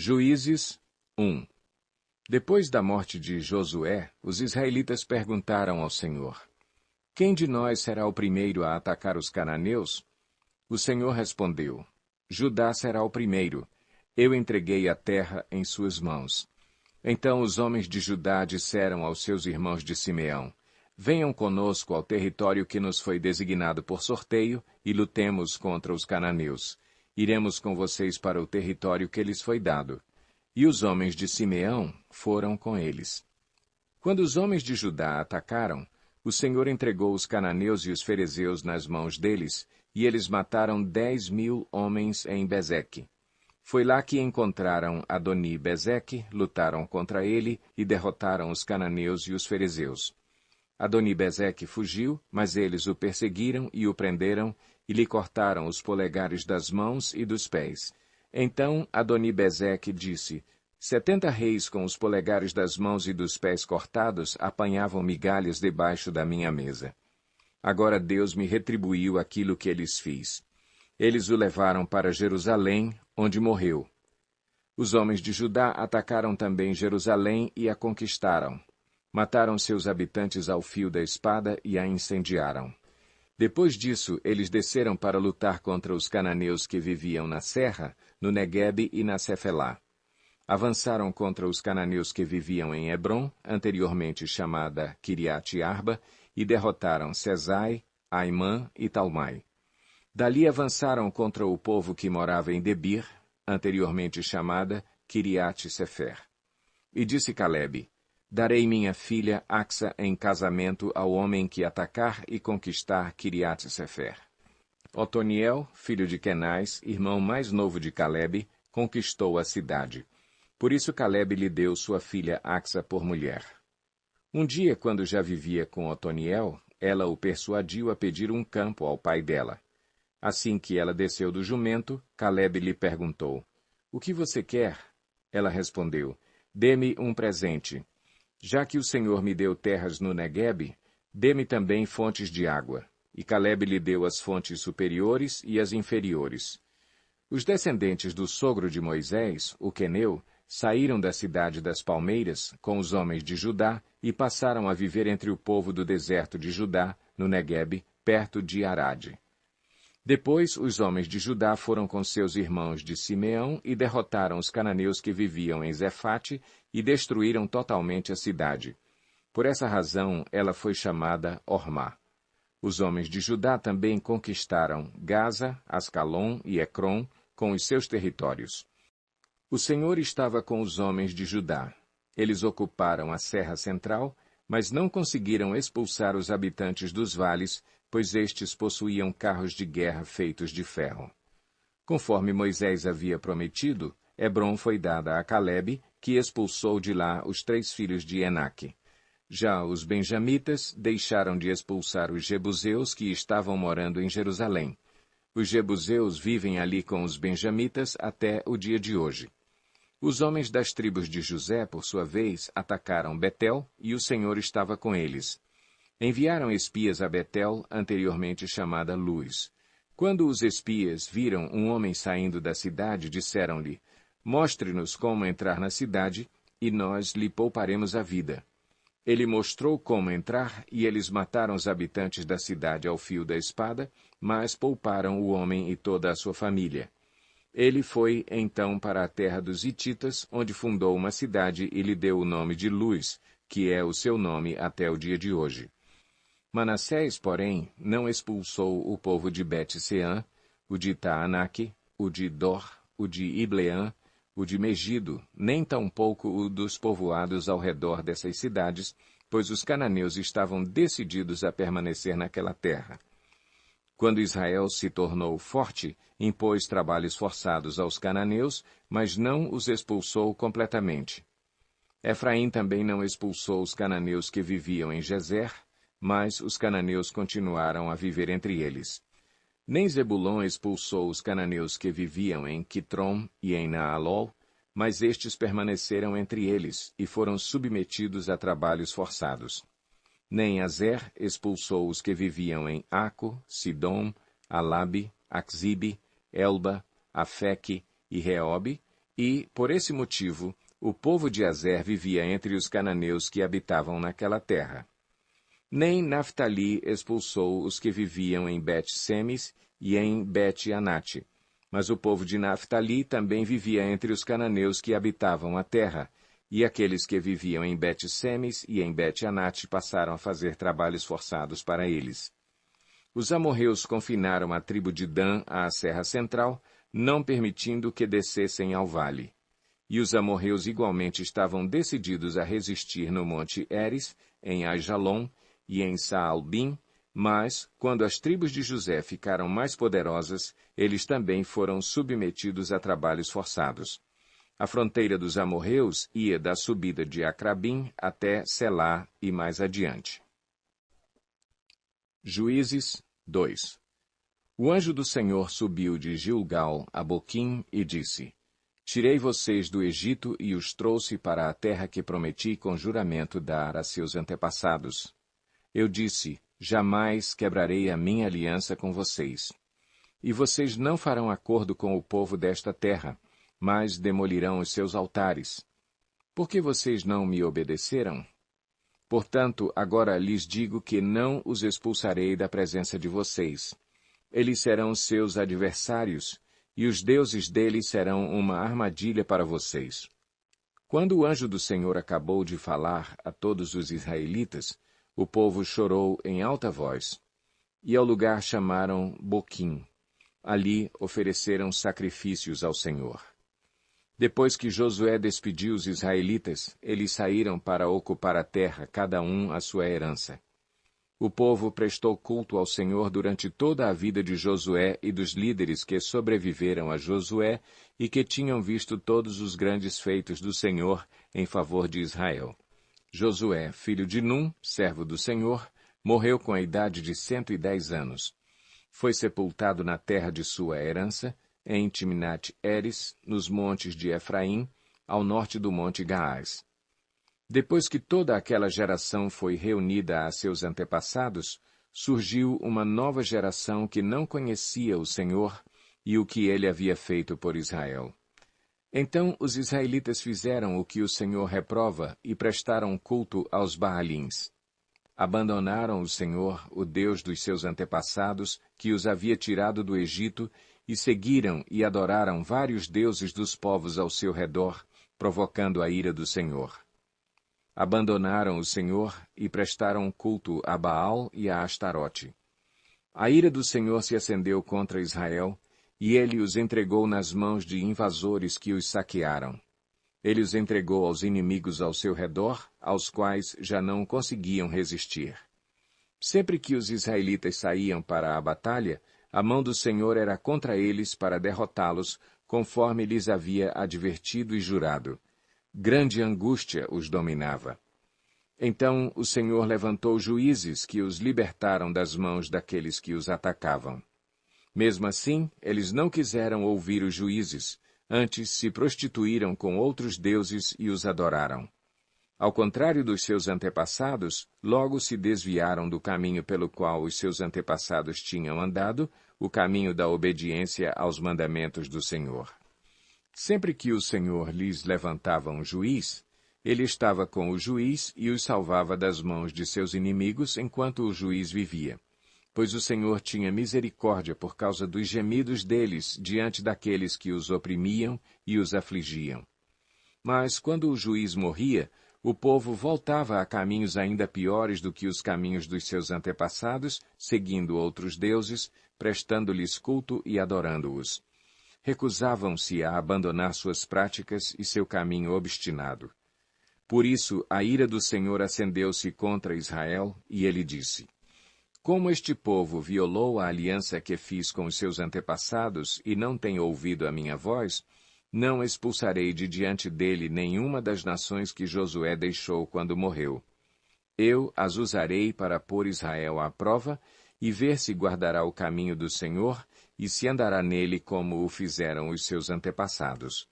Juízes 1. Depois da morte de Josué, os israelitas perguntaram ao Senhor: Quem de nós será o primeiro a atacar os cananeus? O Senhor respondeu: Judá será o primeiro. Eu entreguei a terra em suas mãos. Então os homens de Judá disseram aos seus irmãos de Simeão: Venham conosco ao território que nos foi designado por sorteio e lutemos contra os cananeus. Iremos com vocês para o território que lhes foi dado. E os homens de Simeão foram com eles. Quando os homens de Judá atacaram, o Senhor entregou os cananeus e os ferezeus nas mãos deles, e eles mataram 10.000 homens em Bezeque. Foi lá que encontraram Adoni-Bezeque, lutaram contra ele e derrotaram os cananeus e os ferezeus. Adoni-Bezeque fugiu, mas eles o perseguiram e o prenderam, e lhe cortaram os polegares das mãos e dos pés. Então Adoni-Bezeque disse: 70 reis com os polegares das mãos e dos pés cortados apanhavam migalhas debaixo da minha mesa. Agora Deus me retribuiu aquilo que lhes fiz. Eles o levaram para Jerusalém, onde morreu. Os homens de Judá atacaram também Jerusalém e a conquistaram. Mataram seus habitantes ao fio da espada e a incendiaram. Depois disso, eles desceram para lutar contra os cananeus que viviam na serra, no Neguebe e na Cefelá. Avançaram contra os cananeus que viviam em Hebrom, anteriormente chamada Quiriate-Arba, e derrotaram Sesai, Aimã e Talmai. Dali avançaram contra o povo que morava em Debir, anteriormente chamada Quiriate-Sefer. E disse Calebe: Darei minha filha Axa em casamento ao homem que atacar e conquistar Quiriate-Sefer. Otoniel, filho de Kenaz, irmão mais novo de Calebe, conquistou a cidade. Por isso Calebe lhe deu sua filha Axa por mulher. Um dia, quando já vivia com Otoniel, ela o persuadiu a pedir um campo ao pai dela. Assim que ela desceu do jumento, Calebe lhe perguntou: O que você quer? Ela respondeu: Dê-me um presente. Já que o Senhor me deu terras no Neguebe, dê-me também fontes de água. E Calebe lhe deu as fontes superiores e as inferiores. Os descendentes do sogro de Moisés, o queneu, saíram da cidade das palmeiras com os homens de Judá e passaram a viver entre o povo do deserto de Judá, no Neguebe, perto de Arade. Depois, os homens de Judá foram com seus irmãos de Simeão e derrotaram os cananeus que viviam em Zefate e destruíram totalmente a cidade. Por essa razão, ela foi chamada Ormá. Os homens de Judá também conquistaram Gaza, Ascalon e Ecrom, com os seus territórios. O Senhor estava com os homens de Judá. Eles ocuparam a Serra Central, mas não conseguiram expulsar os habitantes dos vales, pois estes possuíam carros de guerra feitos de ferro. Conforme Moisés havia prometido, Hebrom foi dada a Calebe, que expulsou de lá os 3 filhos de Enaque. Já os benjamitas deixaram de expulsar os jebuseus que estavam morando em Jerusalém. Os jebuseus vivem ali com os benjamitas até o dia de hoje. Os homens das tribos de José, por sua vez, atacaram Betel, e o Senhor estava com eles. Enviaram espias a Betel, anteriormente chamada Luz. Quando os espias viram um homem saindo da cidade, disseram-lhe: Mostre-nos como entrar na cidade, e nós lhe pouparemos a vida. Ele mostrou como entrar, e eles mataram os habitantes da cidade ao fio da espada, mas pouparam o homem e toda a sua família. Ele foi, então, para a terra dos Hititas, onde fundou uma cidade e lhe deu o nome de Luz, que é o seu nome até o dia de hoje. Manassés, porém, não expulsou o povo de Bet-Seã, o de Taanaque, o de Dor, o de Ibleã, o de Megido, nem tampouco o dos povoados ao redor dessas cidades, pois os cananeus estavam decididos a permanecer naquela terra. Quando Israel se tornou forte, impôs trabalhos forçados aos cananeus, mas não os expulsou completamente. Efraim também não expulsou os cananeus que viviam em Gezer, mas os cananeus continuaram a viver entre eles. Nem Zebulon expulsou os cananeus que viviam em Quitrom e em Naalol, mas estes permaneceram entre eles e foram submetidos a trabalhos forçados. Nem Azer expulsou os que viviam em Aco, Sidom, Alabe, Axibe, Elba, Afeque e Reobe, E, por esse motivo, o povo de Azer vivia entre os cananeus que habitavam naquela terra. Nem Naftali expulsou os que viviam em Bet-Semes e em Bet-Anate, mas o povo de Naftali também vivia entre os cananeus que habitavam a terra, e aqueles que viviam em Bet-Semes e em Bet-Anate passaram a fazer trabalhos forçados para eles. Os amorreus confinaram a tribo de Dan à serra central, não permitindo que descessem ao vale. E os amorreus igualmente estavam decididos a resistir no monte Eres, em Aijalon e em Saalbim, mas, quando as tribos de José ficaram mais poderosas, eles também foram submetidos a trabalhos forçados. A fronteira dos amorreus ia da subida de Acrabim até Selá e mais adiante. Juízes 2. O anjo do Senhor subiu de Gilgal a Boquim e disse: Tirei vocês do Egito e os trouxe para a terra que prometi com juramento dar a seus antepassados. Eu disse: Jamais quebrarei a minha aliança com vocês. E vocês não farão acordo com o povo desta terra, mas demolirão os seus altares. Por que vocês não me obedeceram? Portanto, agora lhes digo que não os expulsarei da presença de vocês. Eles serão seus adversários, e os deuses deles serão uma armadilha para vocês. Quando o anjo do Senhor acabou de falar a todos os israelitas, o povo chorou em alta voz. E ao lugar chamaram Boquim. Ali ofereceram sacrifícios ao Senhor. Depois que Josué despediu os israelitas, eles saíram para ocupar a terra, cada um a sua herança. O povo prestou culto ao Senhor durante toda a vida de Josué e dos líderes que sobreviveram a Josué e que tinham visto todos os grandes feitos do Senhor em favor de Israel. Josué, filho de Num, servo do Senhor, morreu com a idade de 110 anos. Foi sepultado na terra de sua herança, em Timnat-Eres, nos montes de Efraim, ao norte do monte Gaás. Depois que toda aquela geração foi reunida a seus antepassados, surgiu uma nova geração que não conhecia o Senhor e o que ele havia feito por Israel. Então os israelitas fizeram o que o Senhor reprova e prestaram culto aos Baalins. Abandonaram o Senhor, o Deus dos seus antepassados, que os havia tirado do Egito, e seguiram e adoraram vários deuses dos povos ao seu redor, provocando a ira do Senhor. Abandonaram o Senhor e prestaram culto a Baal e a Astarote. A ira do Senhor se acendeu contra Israel, e ele os entregou nas mãos de invasores que os saquearam. Ele os entregou aos inimigos ao seu redor, aos quais já não conseguiam resistir. Sempre que os israelitas saíam para a batalha, a mão do Senhor era contra eles para derrotá-los, conforme lhes havia advertido e jurado. Grande angústia os dominava. Então o Senhor levantou juízes que os libertaram das mãos daqueles que os atacavam. Mesmo assim, eles não quiseram ouvir os juízes, antes se prostituíram com outros deuses e os adoraram. Ao contrário dos seus antepassados, logo se desviaram do caminho pelo qual os seus antepassados tinham andado, o caminho da obediência aos mandamentos do Senhor. Sempre que o Senhor lhes levantava um juiz, ele estava com o juiz e os salvava das mãos de seus inimigos enquanto o juiz vivia. Pois o Senhor tinha misericórdia por causa dos gemidos deles diante daqueles que os oprimiam e os afligiam. Mas, quando o juiz morria, o povo voltava a caminhos ainda piores do que os caminhos dos seus antepassados, seguindo outros deuses, prestando-lhes culto e adorando-os. Recusavam-se a abandonar suas práticas e seu caminho obstinado. Por isso, a ira do Senhor acendeu-se contra Israel, e ele disse: Como este povo violou a aliança que fiz com os seus antepassados e não tem ouvido a minha voz, não expulsarei de diante dele nenhuma das nações que Josué deixou quando morreu. Eu as usarei para pôr Israel à prova e ver se guardará o caminho do Senhor e se andará nele como o fizeram os seus antepassados.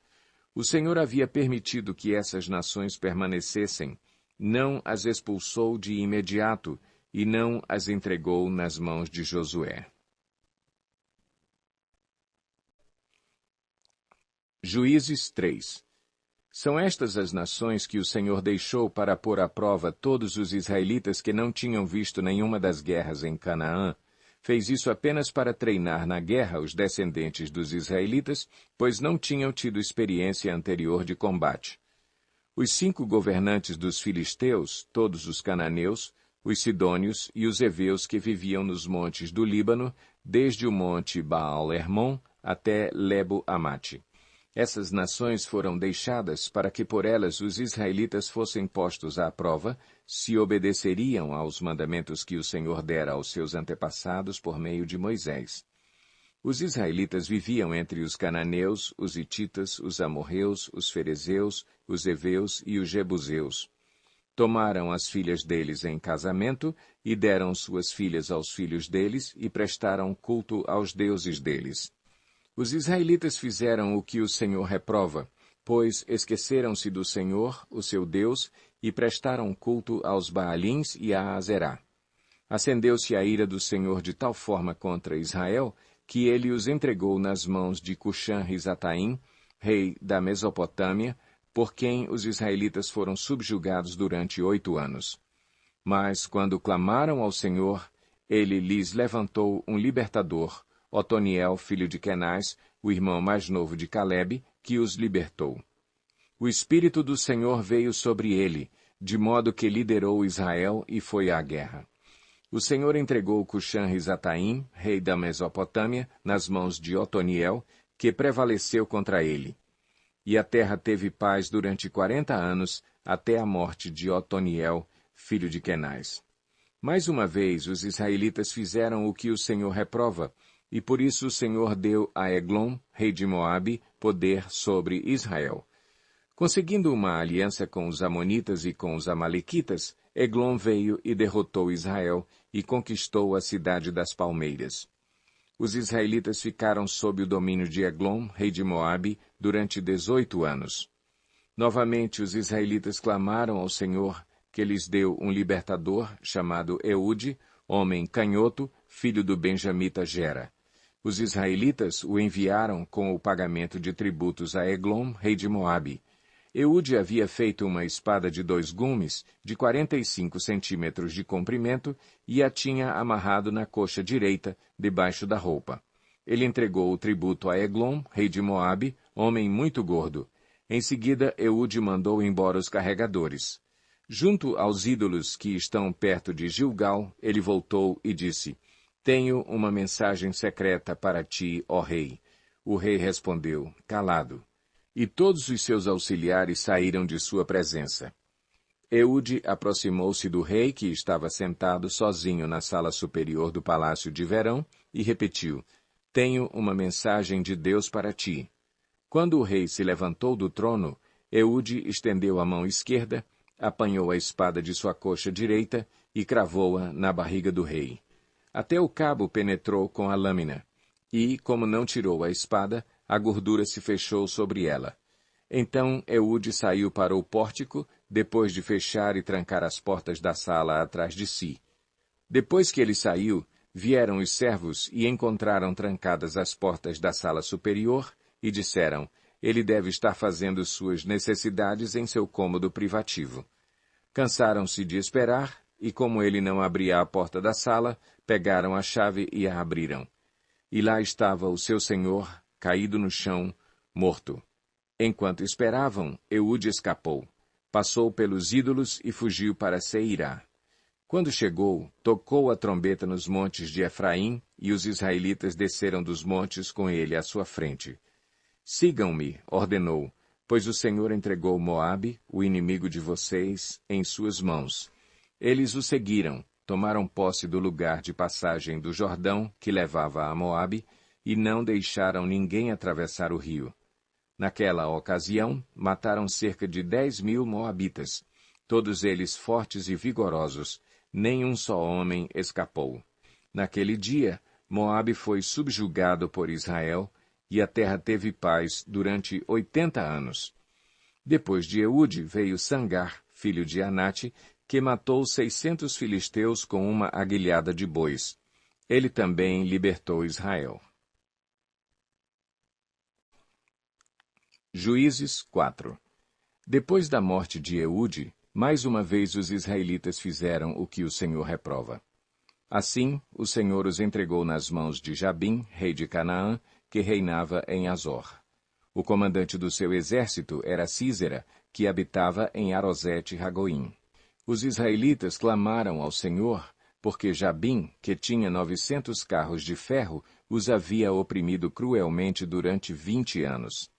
O Senhor havia permitido que essas nações permanecessem, não as expulsou de imediato, e não as entregou nas mãos de Josué. Juízes 3. São estas as nações que o Senhor deixou para pôr à prova todos os israelitas que não tinham visto nenhuma das guerras em Canaã. Fez isso apenas para treinar na guerra os descendentes dos israelitas, pois não tinham tido experiência anterior de combate. Os 5 governantes dos filisteus, todos os cananeus, os sidônios e os heveus que viviam nos montes do Líbano, desde o monte Baal-Hermon até Lebo-Amate. Essas nações foram deixadas para que por elas os israelitas fossem postos à prova, se obedeceriam aos mandamentos que o Senhor dera aos seus antepassados por meio de Moisés. Os israelitas viviam entre os cananeus, os hititas, os amorreus, os ferezeus, os heveus e os jebuseus. Tomaram as filhas deles em casamento e deram suas filhas aos filhos deles e prestaram culto aos deuses deles. Os israelitas fizeram o que o Senhor reprova, pois esqueceram-se do Senhor, o seu Deus, e prestaram culto aos Baalins e a Azerá. Acendeu-se a ira do Senhor de tal forma contra Israel, que ele os entregou nas mãos de Cuxã-Risataim, rei da Mesopotâmia, por quem os israelitas foram subjugados durante 8 anos. Mas, quando clamaram ao Senhor, ele lhes levantou um libertador, Otoniel, filho de Kenaz, o irmão mais novo de Calebe, que os libertou. O Espírito do Senhor veio sobre ele, de modo que liderou Israel e foi à guerra. O Senhor entregou Cuxã-Risataim, rei da Mesopotâmia, nas mãos de Otoniel, que prevaleceu contra ele. E a terra teve paz durante 40 anos, até a morte de Otoniel, filho de Kenaz. Mais uma vez os israelitas fizeram o que o Senhor reprova, e por isso o Senhor deu a Eglon, rei de Moabe, poder sobre Israel. Conseguindo uma aliança com os amonitas e com os amalequitas, Eglon veio e derrotou Israel e conquistou a cidade das palmeiras. Os israelitas ficaram sob o domínio de Eglon, rei de Moabe, durante 18 anos. Novamente os israelitas clamaram ao Senhor, que lhes deu um libertador, chamado Eude, homem canhoto, filho do benjamita Gera. Os israelitas o enviaram com o pagamento de tributos a Eglon, rei de Moabe. Eude havia feito uma espada de 2 gumes, de 45 centímetros de comprimento, e a tinha amarrado na coxa direita, debaixo da roupa. Ele entregou o tributo a Eglon, rei de Moabe, homem muito gordo. Em seguida, Eude mandou embora os carregadores. Junto aos ídolos que estão perto de Gilgal, ele voltou e disse: Tenho uma mensagem secreta para ti, ó rei. O rei respondeu: Calado. E todos os seus auxiliares saíram de sua presença. Eude aproximou-se do rei, que estava sentado sozinho na sala superior do palácio de verão, e repetiu: Tenho uma mensagem de Deus para ti. Quando o rei se levantou do trono, Eude estendeu a mão esquerda, apanhou a espada de sua coxa direita e cravou-a na barriga do rei. Até o cabo penetrou com a lâmina, e, como não tirou a espada, a gordura se fechou sobre ela. Então Eude saiu para o pórtico, depois de fechar e trancar as portas da sala atrás de si. Depois que ele saiu, vieram os servos e encontraram trancadas as portas da sala superior, e disseram: Ele deve estar fazendo suas necessidades em seu cômodo privativo. Cansaram-se de esperar, e como ele não abria a porta da sala, pegaram a chave e a abriram. E lá estava o seu senhor, caído no chão, morto. Enquanto esperavam, Eude escapou. Passou pelos ídolos e fugiu para Seirá. Quando chegou, tocou a trombeta nos montes de Efraim, e os israelitas desceram dos montes com ele à sua frente. Sigam-me, ordenou, pois o Senhor entregou Moabe, o inimigo de vocês, em suas mãos. Eles o seguiram, tomaram posse do lugar de passagem do Jordão, que levava a Moabe, e não deixaram ninguém atravessar o rio. Naquela ocasião, mataram cerca de 10.000 moabitas, todos eles fortes e vigorosos, nem um só homem escapou. Naquele dia, Moabe foi subjugado por Israel, e a terra teve paz durante 80 anos. Depois de Eude veio Sangar, filho de Anate, que matou 600 filisteus com uma aguilhada de bois. Ele também libertou Israel. Juízes 4. Depois da morte de Eude, mais uma vez os israelitas fizeram o que o Senhor reprova. Assim, o Senhor os entregou nas mãos de Jabim, rei de Canaã, que reinava em Azor. O comandante do seu exército era Sísera, que habitava em Arosete-Ragoim. Os israelitas clamaram ao Senhor, porque Jabim, que tinha 900 carros de ferro, os havia oprimido cruelmente durante 20 anos.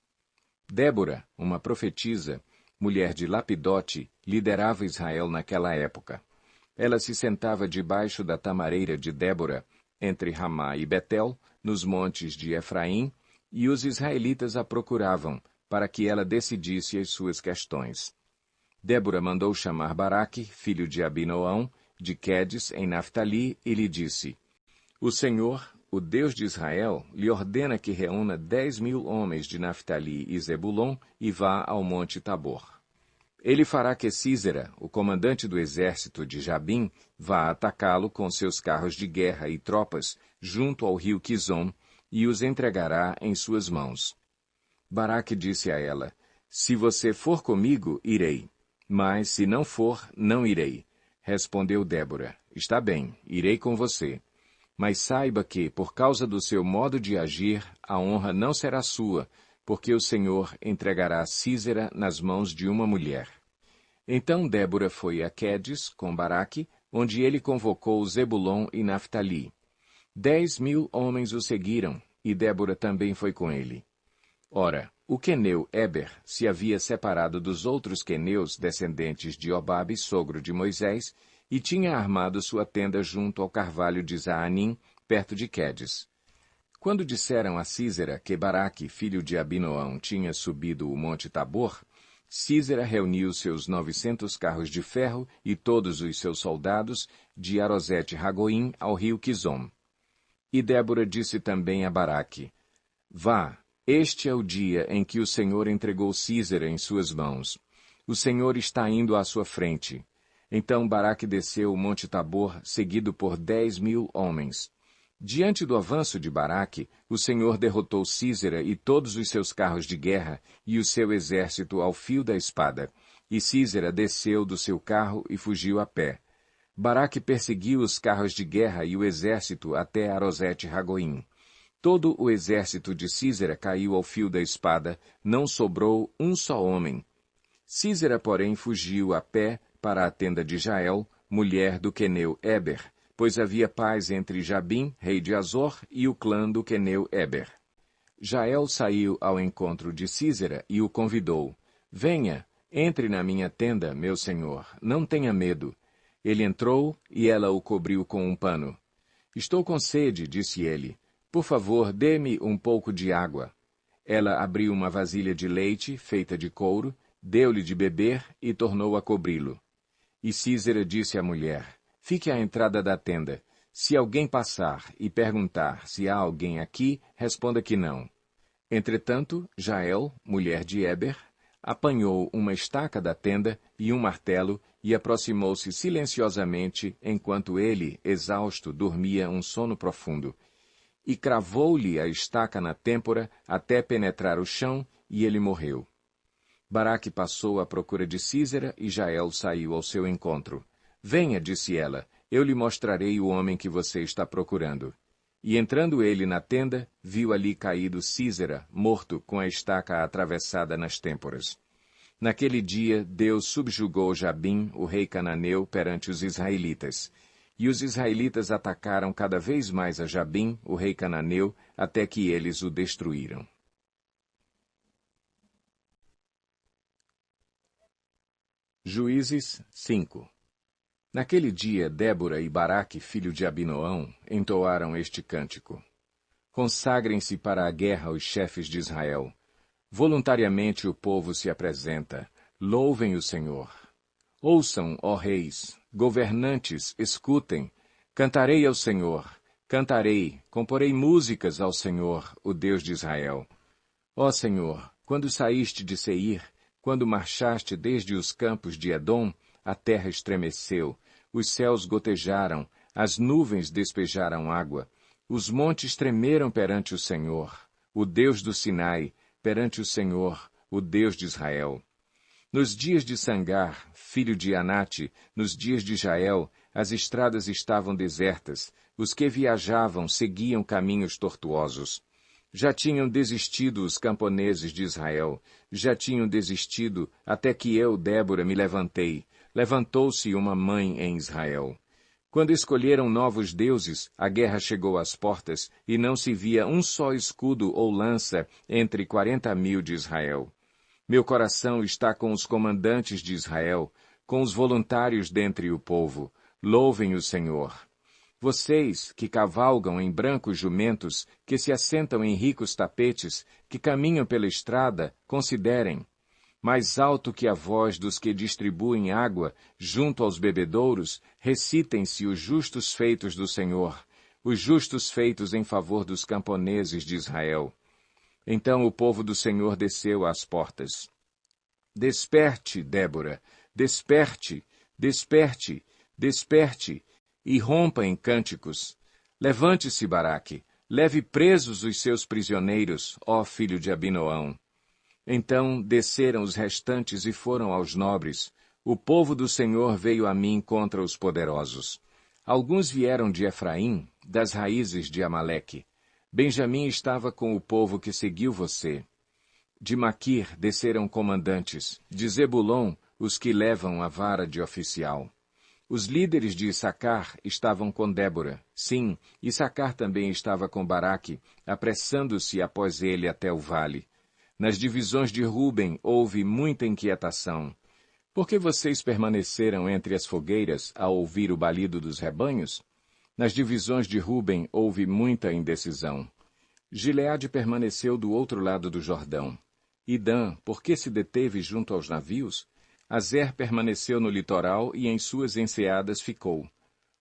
Débora, uma profetisa, mulher de Lapidote, liderava Israel naquela época. Ela se sentava debaixo da tamareira de Débora, entre Ramá e Betel, nos montes de Efraim, e os israelitas a procuravam, para que ela decidisse as suas questões. Débora mandou chamar Baraque, filho de Abinoão, de Quedes, em Naftali, e lhe disse: O Senhor, o Deus de Israel, lhe ordena que reúna 10.000 homens de Naftali e Zebulon e vá ao monte Tabor. Ele fará que Sísera, o comandante do exército de Jabim, vá atacá-lo com seus carros de guerra e tropas, junto ao rio Quizom, e os entregará em suas mãos. Baraque disse a ela: Se você for comigo, irei. Mas, se não for, não irei. Respondeu Débora: Está bem, irei com você. Mas saiba que, por causa do seu modo de agir, a honra não será sua, porque o Senhor entregará Sísera nas mãos de uma mulher. Então Débora foi a Quedes, com Baraque, onde ele convocou Zebulon e Naftali. 10.000 homens o seguiram, e Débora também foi com ele. Ora, o queneu Eber se havia separado dos outros queneus descendentes de Obabe, sogro de Moisés, e tinha armado sua tenda junto ao carvalho de Zaanim, perto de Quedes. Quando disseram a Sísera que Baraque, filho de Abinoão, tinha subido o monte Tabor, Sísera reuniu seus 900 carros de ferro e todos os seus soldados de Arosete-Ragoim ao rio Quizom. E Débora disse também a Baraque: Vá, este é o dia em que o Senhor entregou Sísera em suas mãos. O Senhor está indo à sua frente. Então Baraque desceu o monte Tabor, seguido por 10.000 homens. Diante do avanço de Baraque, o Senhor derrotou Sísera e todos os seus carros de guerra e o seu exército ao fio da espada. E Sísera desceu do seu carro e fugiu a pé. Baraque perseguiu os carros de guerra e o exército até Arosete-Ragoim. Todo o exército de Sísera caiu ao fio da espada, não sobrou um só homem. Sísera, porém, fugiu a pé para a tenda de Jael, mulher do queneu Eber, pois havia paz entre Jabim, rei de Azor, e o clã do queneu Eber. Jael saiu ao encontro de Sísera e o convidou: Venha, entre na minha tenda, meu senhor, não tenha medo. Ele entrou e ela o cobriu com um pano. Estou com sede, disse ele. Por favor, dê-me um pouco de água. Ela abriu uma vasilha de leite, feita de couro, deu-lhe de beber e tornou a cobri-lo. E Sísera disse à mulher: Fique à entrada da tenda. Se alguém passar e perguntar se há alguém aqui, responda que não. Entretanto, Jael, mulher de Eber, apanhou uma estaca da tenda e um martelo e aproximou-se silenciosamente enquanto ele, exausto, dormia um sono profundo. E cravou-lhe a estaca na têmpora até penetrar o chão, e ele morreu. Baraque passou à procura de Sísera e Jael saiu ao seu encontro. Venha, disse ela, eu lhe mostrarei o homem que você está procurando. E entrando ele na tenda, viu ali caído Sísera, morto, com a estaca atravessada nas têmporas. Naquele dia, Deus subjugou Jabim, o rei cananeu, perante os israelitas. E os israelitas atacaram cada vez mais a Jabim, o rei cananeu, até que eles o destruíram. Juízes 5. Naquele dia, Débora e Baraque, filho de Abinoão, entoaram este cântico. Consagrem-se para a guerra os chefes de Israel. Voluntariamente o povo se apresenta. Louvem o Senhor. Ouçam, ó reis, governantes, escutem. Cantarei ao Senhor. Cantarei, comporei músicas ao Senhor, o Deus de Israel. Ó Senhor, quando saíste de Seir, quando marchaste desde os campos de Edom, a terra estremeceu, os céus gotejaram, as nuvens despejaram água, os montes tremeram perante o Senhor, o Deus do Sinai, perante o Senhor, o Deus de Israel. Nos dias de Sangar, filho de Anate, nos dias de Jael, as estradas estavam desertas, os que viajavam seguiam caminhos tortuosos. Já tinham desistido os camponeses de Israel, já tinham desistido até que eu, Débora, me levantei. Levantou-se uma mãe em Israel. Quando escolheram novos deuses, a guerra chegou às portas, e não se via um só escudo ou lança entre 40.000 de Israel. Meu coração está com os comandantes de Israel, com os voluntários dentre o povo. Louvem o Senhor. Vocês, que cavalgam em brancos jumentos, que se assentam em ricos tapetes, que caminham pela estrada, considerem. Mais alto que a voz dos que distribuem água, junto aos bebedouros, recitem-se os justos feitos do Senhor, os justos feitos em favor dos camponeses de Israel. Então o povo do Senhor desceu às portas. Desperte, Débora, desperte, desperte, desperte, e rompa em cânticos. Levante-se, Baraque, leve presos os seus prisioneiros, ó filho de Abinoão. Então desceram os restantes e foram aos nobres. O povo do Senhor veio a mim contra os poderosos. Alguns vieram de Efraim, das raízes de Amaleque. Benjamim estava com o povo que seguiu você. De Maquir desceram comandantes, de Zebulon, os que levam a vara de oficial. Os líderes de Issacar estavam com Débora. Sim, Issacar também estava com Baraque, apressando-se após ele até o vale. Nas divisões de Ruben houve muita inquietação. Por que vocês permaneceram entre as fogueiras ao ouvir o balido dos rebanhos? Nas divisões de Ruben houve muita indecisão. Gileade permaneceu do outro lado do Jordão. E Dan, por que se deteve junto aos navios? Azer permaneceu no litoral e em suas enseadas ficou.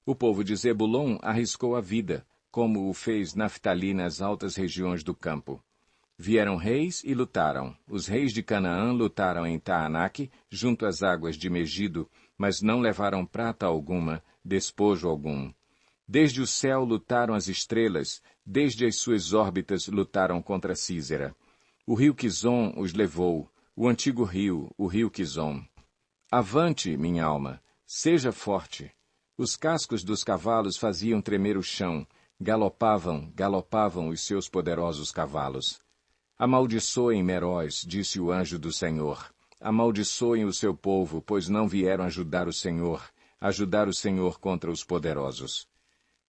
O povo de Zebulon arriscou a vida, como o fez Naftali nas altas regiões do campo. Vieram reis e lutaram. Os reis de Canaã lutaram em Taanaque, junto às águas de Megido, mas não levaram prata alguma, despojo algum. Desde o céu lutaram as estrelas, desde as suas órbitas lutaram contra Císera. O rio Quizon os levou, o antigo rio, o rio Quizon. Avante, minha alma, seja forte. Os cascos dos cavalos faziam tremer o chão, galopavam, galopavam os seus poderosos cavalos. Amaldiçoem Meróis, disse o anjo do Senhor. Amaldiçoem o seu povo, pois não vieram ajudar o Senhor contra os poderosos.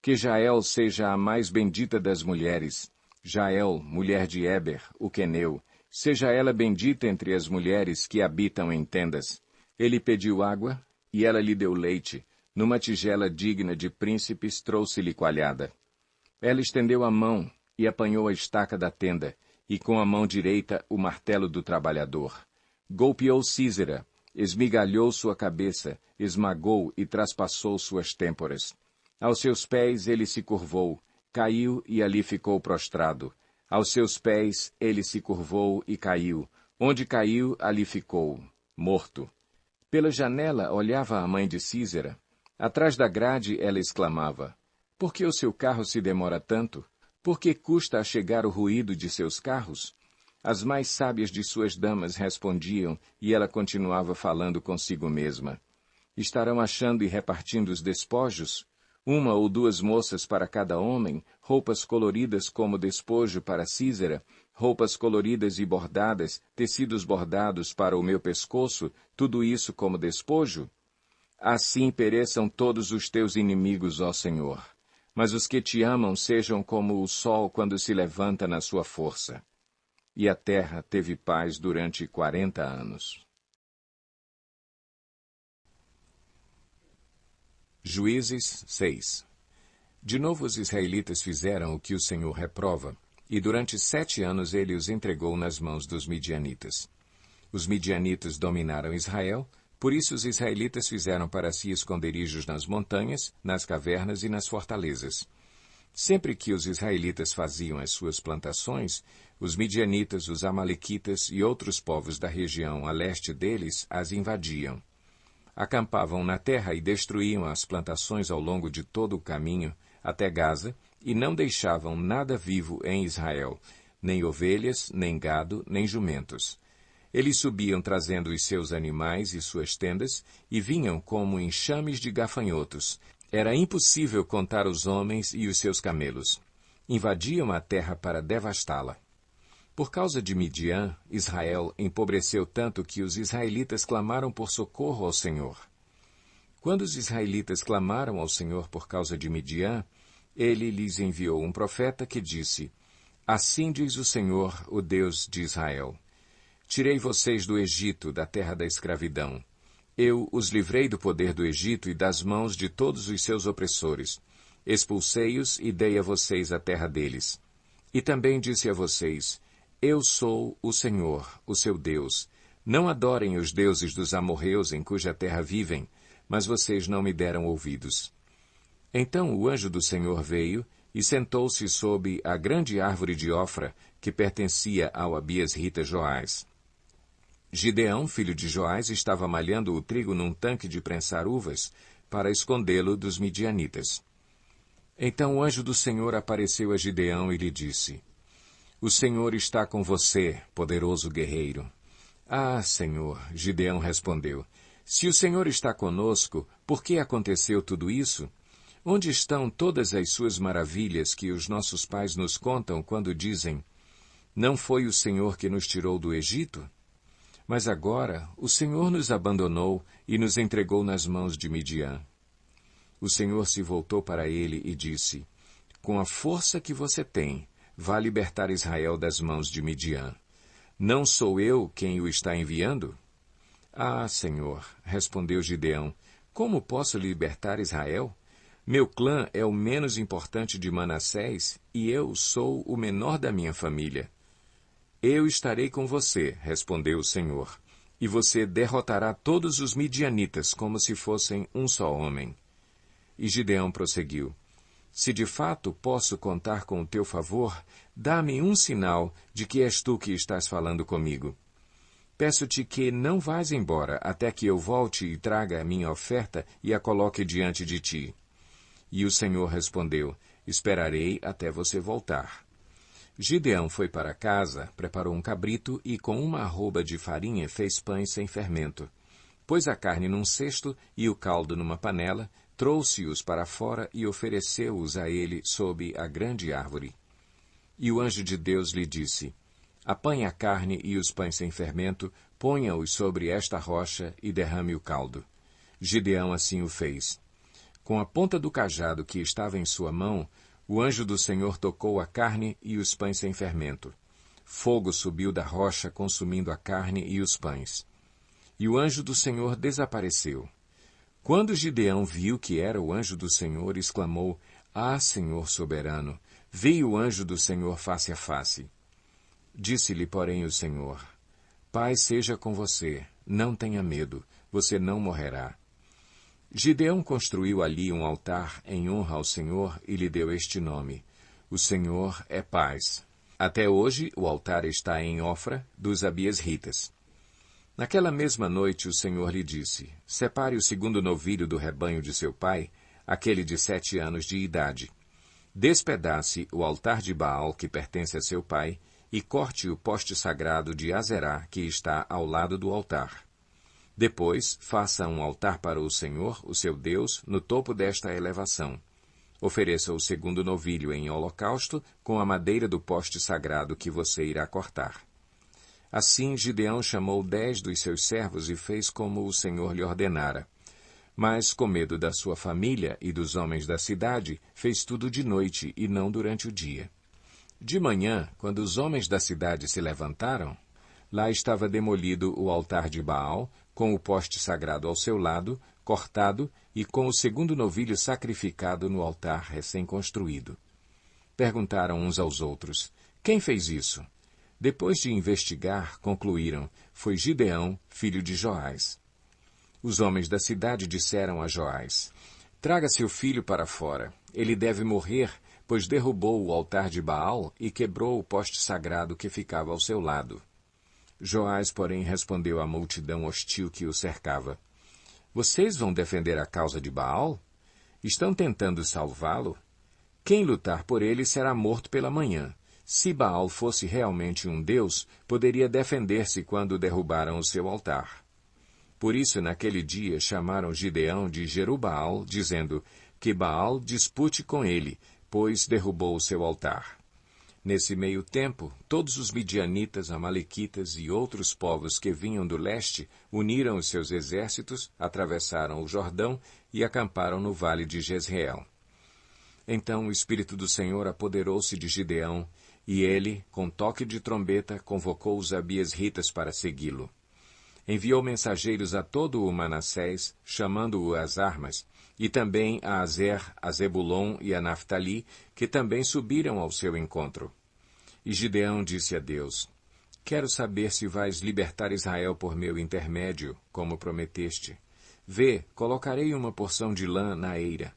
Que Jael seja a mais bendita das mulheres. Jael, mulher de Éber, o queneu, seja ela bendita entre as mulheres que habitam em tendas. Ele pediu água, e ela lhe deu leite. Numa tigela digna de príncipes trouxe-lhe coalhada. Ela estendeu a mão e apanhou a estaca da tenda, e com a mão direita o martelo do trabalhador. Golpeou Císera, esmigalhou sua cabeça, esmagou e traspassou suas têmporas. Aos seus pés ele se curvou, caiu e ali ficou prostrado. Aos seus pés ele se curvou e caiu. Onde caiu, ali ficou, morto. Pela janela olhava a mãe de Císera. Atrás da grade ela exclamava, por que o seu carro se demora tanto? Por que custa a chegar o ruído de seus carros? As mais sábias de suas damas respondiam, e ela continuava falando consigo mesma. Estarão achando e repartindo os despojos? Uma ou duas moças para cada homem, roupas coloridas como despojo para Císera, roupas coloridas e bordadas, tecidos bordados para o meu pescoço, tudo isso como despojo? Assim pereçam todos os teus inimigos, ó Senhor. Mas os que te amam sejam como o sol quando se levanta na sua força. E a terra teve paz durante 40 anos. Juízes 6. De novo os israelitas fizeram o que o Senhor reprova, e durante 7 anos ele os entregou nas mãos dos midianitas. Os midianitas dominaram Israel, por isso os israelitas fizeram para si esconderijos nas montanhas, nas cavernas e nas fortalezas. Sempre que os israelitas faziam as suas plantações, os midianitas, os amalequitas e outros povos da região a leste deles as invadiam. Acampavam na terra e destruíam as plantações ao longo de todo o caminho, até Gaza, e não deixavam nada vivo em Israel, nem ovelhas, nem gado, nem jumentos. Eles subiam trazendo os seus animais e suas tendas, e vinham como enxames de gafanhotos. Era impossível contar os homens e os seus camelos. Invadiam a terra para devastá-la. Por causa de Midian, Israel empobreceu tanto que os israelitas clamaram por socorro ao Senhor. Quando os israelitas clamaram ao Senhor por causa de Midian, ele lhes enviou um profeta que disse: Assim diz o Senhor, o Deus de Israel: Tirei vocês do Egito, da terra da escravidão. Eu os livrei do poder do Egito e das mãos de todos os seus opressores. Expulsei-os e dei a vocês a terra deles. E também disse a vocês: Eu sou o Senhor, o seu Deus. Não adorem os deuses dos amorreus em cuja terra vivem, mas vocês não me deram ouvidos. Então o anjo do Senhor veio e sentou-se sob a grande árvore de Ofra, que pertencia ao abiesrita Joás. Gideão, filho de Joás, estava malhando o trigo num tanque de prensar uvas, para escondê-lo dos midianitas. Então o anjo do Senhor apareceu a Gideão e lhe disse: O Senhor está com você, poderoso guerreiro. Ah, Senhor, Gideão respondeu, se o Senhor está conosco, por que aconteceu tudo isso? Onde estão todas as suas maravilhas que os nossos pais nos contam quando dizem: Não foi o Senhor que nos tirou do Egito? Mas agora o Senhor nos abandonou e nos entregou nas mãos de Midian. O Senhor se voltou para ele e disse: Com a força que você tem, vá libertar Israel das mãos de Midian. Não sou eu quem o está enviando? Ah, Senhor, respondeu Gideão, como posso libertar Israel? Meu clã é o menos importante de Manassés e eu sou o menor da minha família. Eu estarei com você, respondeu o Senhor, e você derrotará todos os midianitas como se fossem um só homem. E Gideão prosseguiu: Se de fato posso contar com o teu favor, dá-me um sinal de que és tu que estás falando comigo. Peço-te que não vás embora até que eu volte e traga a minha oferta e a coloque diante de ti. E o Senhor respondeu: Esperarei até você voltar. Gideão foi para casa, preparou um cabrito e com uma arroba de farinha fez pães sem fermento. Pôs a carne num cesto e o caldo numa panela, trouxe-os para fora e ofereceu-os a ele sob a grande árvore. E o anjo de Deus lhe disse: Apanhe a carne e os pães sem fermento, ponha-os sobre esta rocha e derrame o caldo. Gideão assim o fez. Com a ponta do cajado que estava em sua mão, o anjo do Senhor tocou a carne e os pães sem fermento. Fogo subiu da rocha, consumindo a carne e os pães. E o anjo do Senhor desapareceu. Quando Gideão viu que era o anjo do Senhor, exclamou: Ah, Senhor soberano, vi o anjo do Senhor face a face. Disse-lhe, porém, o Senhor: Paz seja com você, não tenha medo, você não morrerá. Gideão construiu ali um altar em honra ao Senhor e lhe deu este nome: O Senhor é paz. Até hoje o altar está em Ofra, dos abiesritas. Naquela mesma noite o Senhor lhe disse: Separe o segundo novilho do rebanho de seu pai, aquele de 7 anos de idade. Despedace o altar de Baal que pertence a seu pai e corte o poste sagrado de Azerá que está ao lado do altar. Depois, faça um altar para o Senhor, o seu Deus, no topo desta elevação. Ofereça o segundo novilho em holocausto com a madeira do poste sagrado que você irá cortar. Assim Gideão chamou 10 dos seus servos e fez como o Senhor lhe ordenara. Mas, com medo da sua família e dos homens da cidade, fez tudo de noite e não durante o dia. De manhã, quando os homens da cidade se levantaram, lá estava demolido o altar de Baal, com o poste sagrado ao seu lado, cortado, e com o segundo novilho sacrificado no altar recém-construído. Perguntaram uns aos outros: Quem fez isso? Depois de investigar, concluíram: Foi Gideão, filho de Joás. Os homens da cidade disseram a Joás: Traga seu filho para fora. Ele deve morrer, pois derrubou o altar de Baal e quebrou o poste sagrado que ficava ao seu lado. Joás, porém, respondeu à multidão hostil que o cercava: Vocês vão defender a causa de Baal? Estão tentando salvá-lo? Quem lutar por ele será morto pela manhã. Se Baal fosse realmente um deus, poderia defender-se quando derrubaram o seu altar. Por isso, naquele dia, chamaram Gideão de Jerubaal, dizendo que Baal dispute com ele, pois derrubou o seu altar. Nesse meio tempo, todos os midianitas, amalequitas e outros povos que vinham do leste uniram os seus exércitos, atravessaram o Jordão e acamparam no vale de Jezreel. Então o Espírito do Senhor apoderou-se de Gideão, e ele, com toque de trombeta, convocou os abiesritas para segui-lo. Enviou mensageiros a todo o Manassés, chamando-o às armas, e também a Azer, a Zebulon e a Naftali, que também subiram ao seu encontro. E Gideão disse a Deus: Quero saber se vais libertar Israel por meu intermédio, como prometeste. Vê, colocarei uma porção de lã na eira.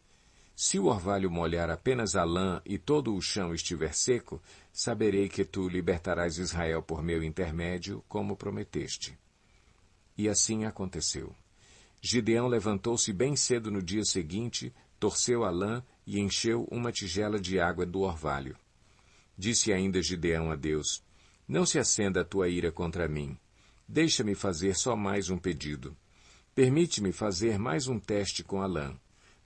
Se o orvalho molhar apenas a lã e todo o chão estiver seco, saberei que tu libertarás Israel por meu intermédio, como prometeste. E assim aconteceu. Gideão levantou-se bem cedo no dia seguinte, torceu a lã e encheu uma tigela de água do orvalho. Disse ainda Gideão a Deus: Não se acenda a tua ira contra mim. Deixa-me fazer só mais um pedido. Permite-me fazer mais um teste com a lã.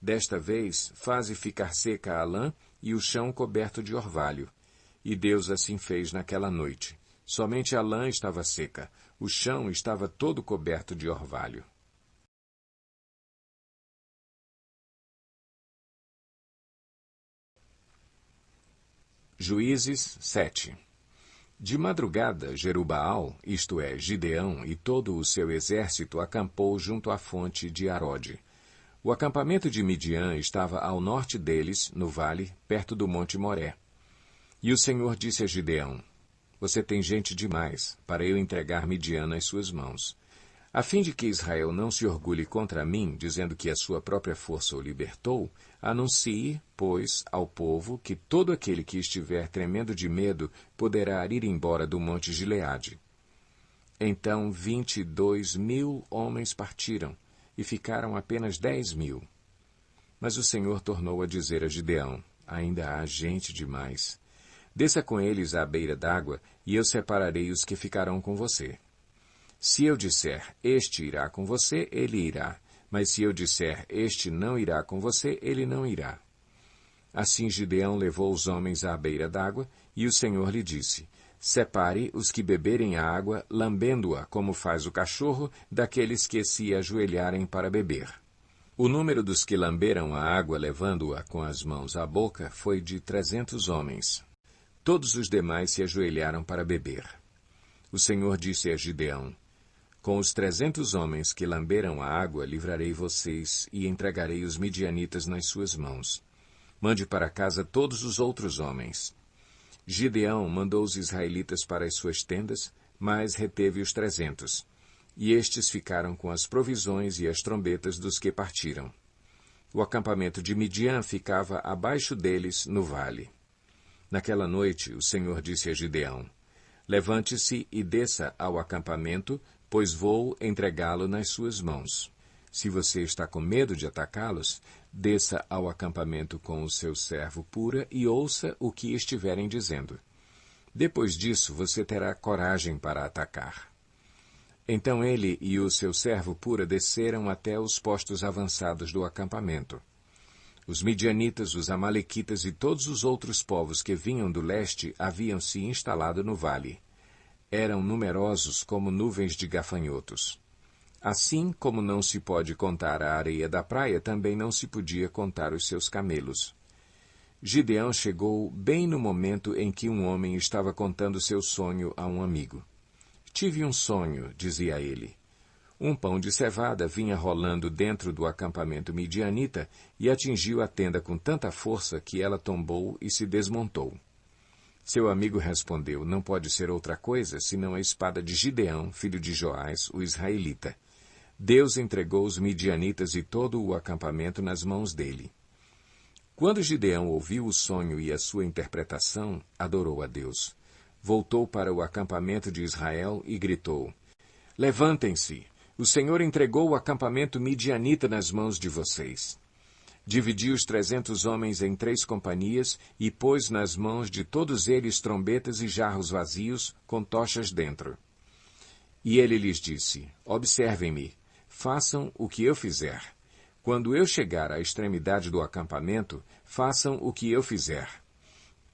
Desta vez, faze ficar seca a lã e o chão coberto de orvalho. E Deus assim fez naquela noite. Somente a lã estava seca, o chão estava todo coberto de orvalho. Juízes 7. De madrugada, Jerubaal, isto é, Gideão, e todo o seu exército acampou junto à fonte de Arode. O acampamento de Midian estava ao norte deles, no vale, perto do monte Moré. E o Senhor disse a Gideão: Você tem gente demais para eu entregar Midian nas suas mãos. A fim de que Israel não se orgulhe contra mim, dizendo que a sua própria força o libertou, anuncie, pois, ao povo que todo aquele que estiver tremendo de medo poderá ir embora do monte Gileade. Então 22.000 homens partiram, e ficaram apenas 10.000. Mas o Senhor tornou a dizer a Gideão: Ainda há gente demais. Desça com eles à beira d'água, e eu separarei os que ficarão com você. Se eu disser, este irá com você, ele irá. Mas se eu disser, este não irá com você, ele não irá. Assim Gideão levou os homens à beira d'água, e o Senhor lhe disse: Separe os que beberem a água, lambendo-a, como faz o cachorro, daqueles que se ajoelharem para beber. O número dos que lamberam a água, levando-a com as mãos à boca, foi de 300 homens. Todos os demais se ajoelharam para beber. O Senhor disse a Gideão: Com os 300 homens que lamberam a água, livrarei vocês e entregarei os midianitas nas suas mãos. Mande para casa todos os outros homens. Gideão mandou os israelitas para as suas tendas, mas reteve os 300. E estes ficaram com as provisões e as trombetas dos que partiram. O acampamento de Midian ficava abaixo deles, no vale. Naquela noite, o Senhor disse a Gideão: Levante-se e desça ao acampamento, pois vou entregá-lo nas suas mãos. Se você está com medo de atacá-los, desça ao acampamento com o seu servo Pura e ouça o que estiverem dizendo. Depois disso, você terá coragem para atacar. Então ele e o seu servo Pura desceram até os postos avançados do acampamento. Os midianitas, os amalequitas e todos os outros povos que vinham do leste haviam se instalado no vale. Eram numerosos como nuvens de gafanhotos. Assim como não se pode contar a areia da praia, também não se podia contar os seus camelos. Gideão chegou bem no momento em que um homem estava contando seu sonho a um amigo. Tive um sonho, dizia ele. Um pão de cevada vinha rolando dentro do acampamento midianita e atingiu a tenda com tanta força que ela tombou e se desmontou. Seu amigo respondeu: Não pode ser outra coisa senão a espada de Gideão, filho de Joás, o israelita. Deus entregou os midianitas e todo o acampamento nas mãos dele. Quando Gideão ouviu o sonho e a sua interpretação, adorou a Deus. Voltou para o acampamento de Israel e gritou: Levantem-se! O Senhor entregou o acampamento midianita nas mãos de vocês. Dividiu os 300 homens em 3 companhias e pôs nas mãos de todos eles trombetas e jarros vazios, com tochas dentro. E ele lhes disse: Observem-me, façam o que eu fizer. Quando eu chegar à extremidade do acampamento, façam o que eu fizer.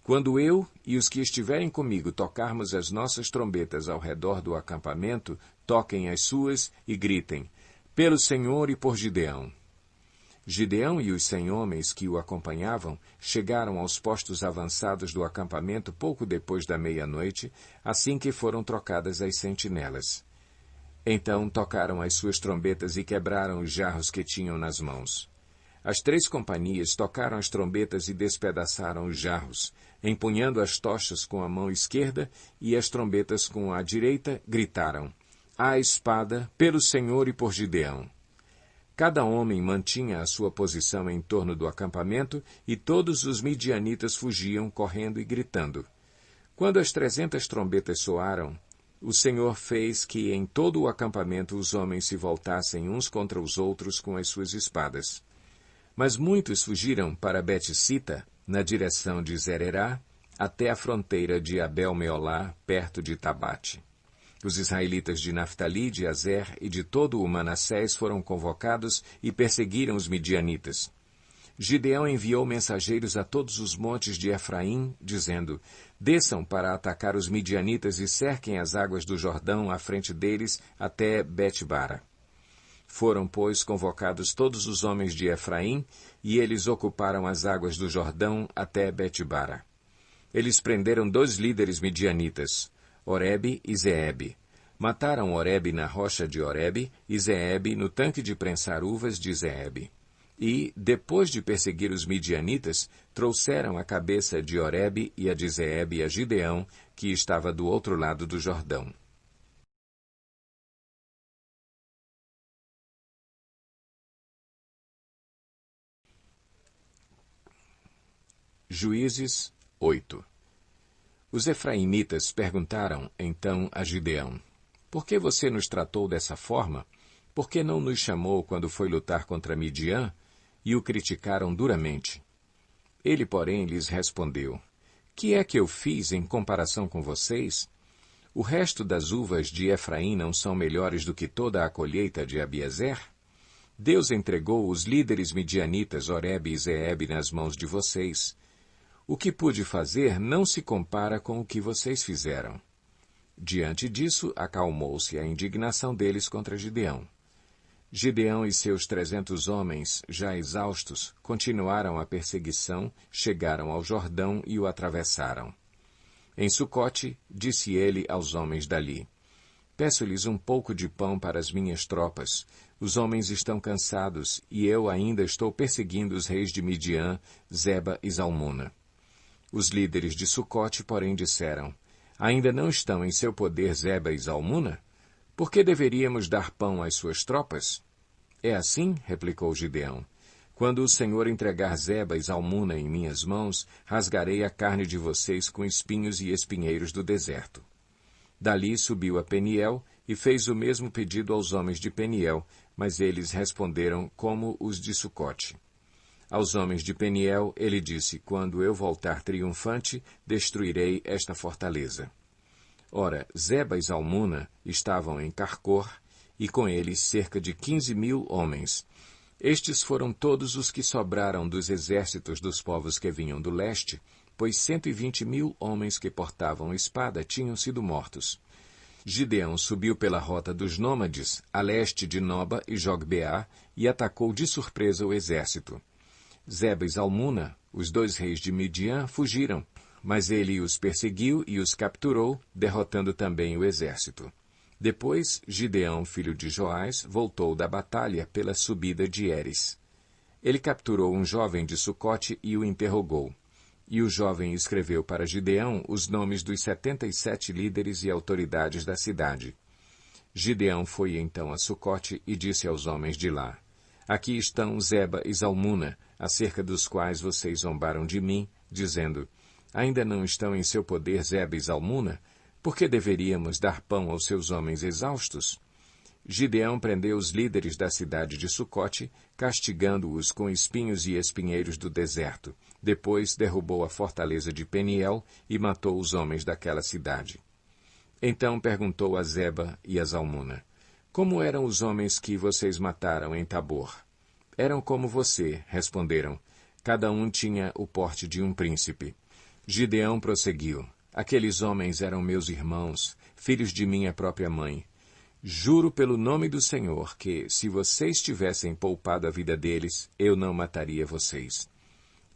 Quando eu e os que estiverem comigo tocarmos as nossas trombetas ao redor do acampamento, toquem as suas e gritem: Pelo Senhor e por Gideão. Gideão e os 100 homens que o acompanhavam chegaram aos postos avançados do acampamento pouco depois da meia-noite, assim que foram trocadas as sentinelas. Então tocaram as suas trombetas e quebraram os jarros que tinham nas mãos. As 3 companhias tocaram as trombetas e despedaçaram os jarros, empunhando as tochas com a mão esquerda e as trombetas com a direita, gritaram: À espada, pelo Senhor e por Gideão. Cada homem mantinha a sua posição em torno do acampamento e todos os midianitas fugiam, correndo e gritando. Quando as 300 trombetas soaram, o Senhor fez que em todo o acampamento os homens se voltassem uns contra os outros com as suas espadas. Mas muitos fugiram para Bet-Sita, na direção de Zererá, até a fronteira de Abel-Meolá, perto de Tabate. Os israelitas de Naftali, de Azer e de todo o Manassés foram convocados e perseguiram os midianitas. Gideão enviou mensageiros a todos os montes de Efraim, dizendo: Desçam para atacar os midianitas e cerquem as águas do Jordão à frente deles até Bet-bara. Foram, pois, convocados todos os homens de Efraim, e eles ocuparam as águas do Jordão até Bet-bara. Eles prenderam 2 líderes midianitas, Oreb e Zeebe. Mataram Oreb na rocha de Oreb e Zeebe no tanque de prensar uvas de Zeebe. E, depois de perseguir os midianitas, trouxeram a cabeça de Oreb e a de Zeebe a Gideão, que estava do outro lado do Jordão. Juízes 8. Os efraimitas perguntaram, então, a Gideão: Por que você nos tratou dessa forma? Por que não nos chamou quando foi lutar contra Midian? E o criticaram duramente. Ele, porém, lhes respondeu: Que é que eu fiz em comparação com vocês? O resto das uvas de Efraim não são melhores do que toda a colheita de Abiezer? Deus entregou os líderes midianitas Oreb e Zeebe nas mãos de vocês. O que pude fazer não se compara com o que vocês fizeram. Diante disso, acalmou-se a indignação deles contra Gideão. Gideão e seus 300 homens, já exaustos, continuaram a perseguição, chegaram ao Jordão e o atravessaram. Em Sucote, disse ele aos homens dali: Peço-lhes um pouco de pão para as minhas tropas. Os homens estão cansados, e eu ainda estou perseguindo os reis de Midian, Zeba e Zalmuna. Os líderes de Sucote, porém, disseram: Ainda não estão em seu poder Zeba e Zalmuna? Por que deveríamos dar pão às suas tropas? É assim, replicou Gideão. Quando o Senhor entregar Zeba e Zalmuna em minhas mãos, rasgarei a carne de vocês com espinhos e espinheiros do deserto. Dali subiu a Peniel e fez o mesmo pedido aos homens de Peniel, mas eles responderam como os de Sucote. Aos homens de Peniel, ele disse: Quando eu voltar triunfante, destruirei esta fortaleza. Ora, Zeba e Zalmuna estavam em Carcor, e com eles cerca de 15.000 homens. Estes foram todos os que sobraram dos exércitos dos povos que vinham do leste, pois 120.000 homens que portavam espada tinham sido mortos. Gideão subiu pela rota dos nômades, a leste de Noba e Jogbeá, e atacou de surpresa o exército. Zeba e Zalmuna, os 2 reis de Midian, fugiram, mas ele os perseguiu e os capturou, derrotando também o exército. Depois, Gideão, filho de Joás, voltou da batalha pela subida de Eres. Ele capturou um jovem de Sucote e o interrogou. E o jovem escreveu para Gideão os nomes dos 77 líderes e autoridades da cidade. Gideão foi então a Sucote e disse aos homens de lá: Aqui estão Zeba e Zalmuna, acerca dos quais vocês zombaram de mim, dizendo: Ainda não estão em seu poder Zeba e Zalmuna? Por que deveríamos dar pão aos seus homens exaustos? Gideão prendeu os líderes da cidade de Sucote, castigando-os com espinhos e espinheiros do deserto. Depois derrubou a fortaleza de Peniel e matou os homens daquela cidade. Então perguntou a Zeba e a Zalmuna: Como eram os homens que vocês mataram em Tabor? Eram como você, responderam. Cada um tinha o porte de um príncipe. Gideão prosseguiu: Aqueles homens eram meus irmãos, filhos de minha própria mãe. Juro pelo nome do Senhor que, se vocês tivessem poupado a vida deles, eu não mataria vocês.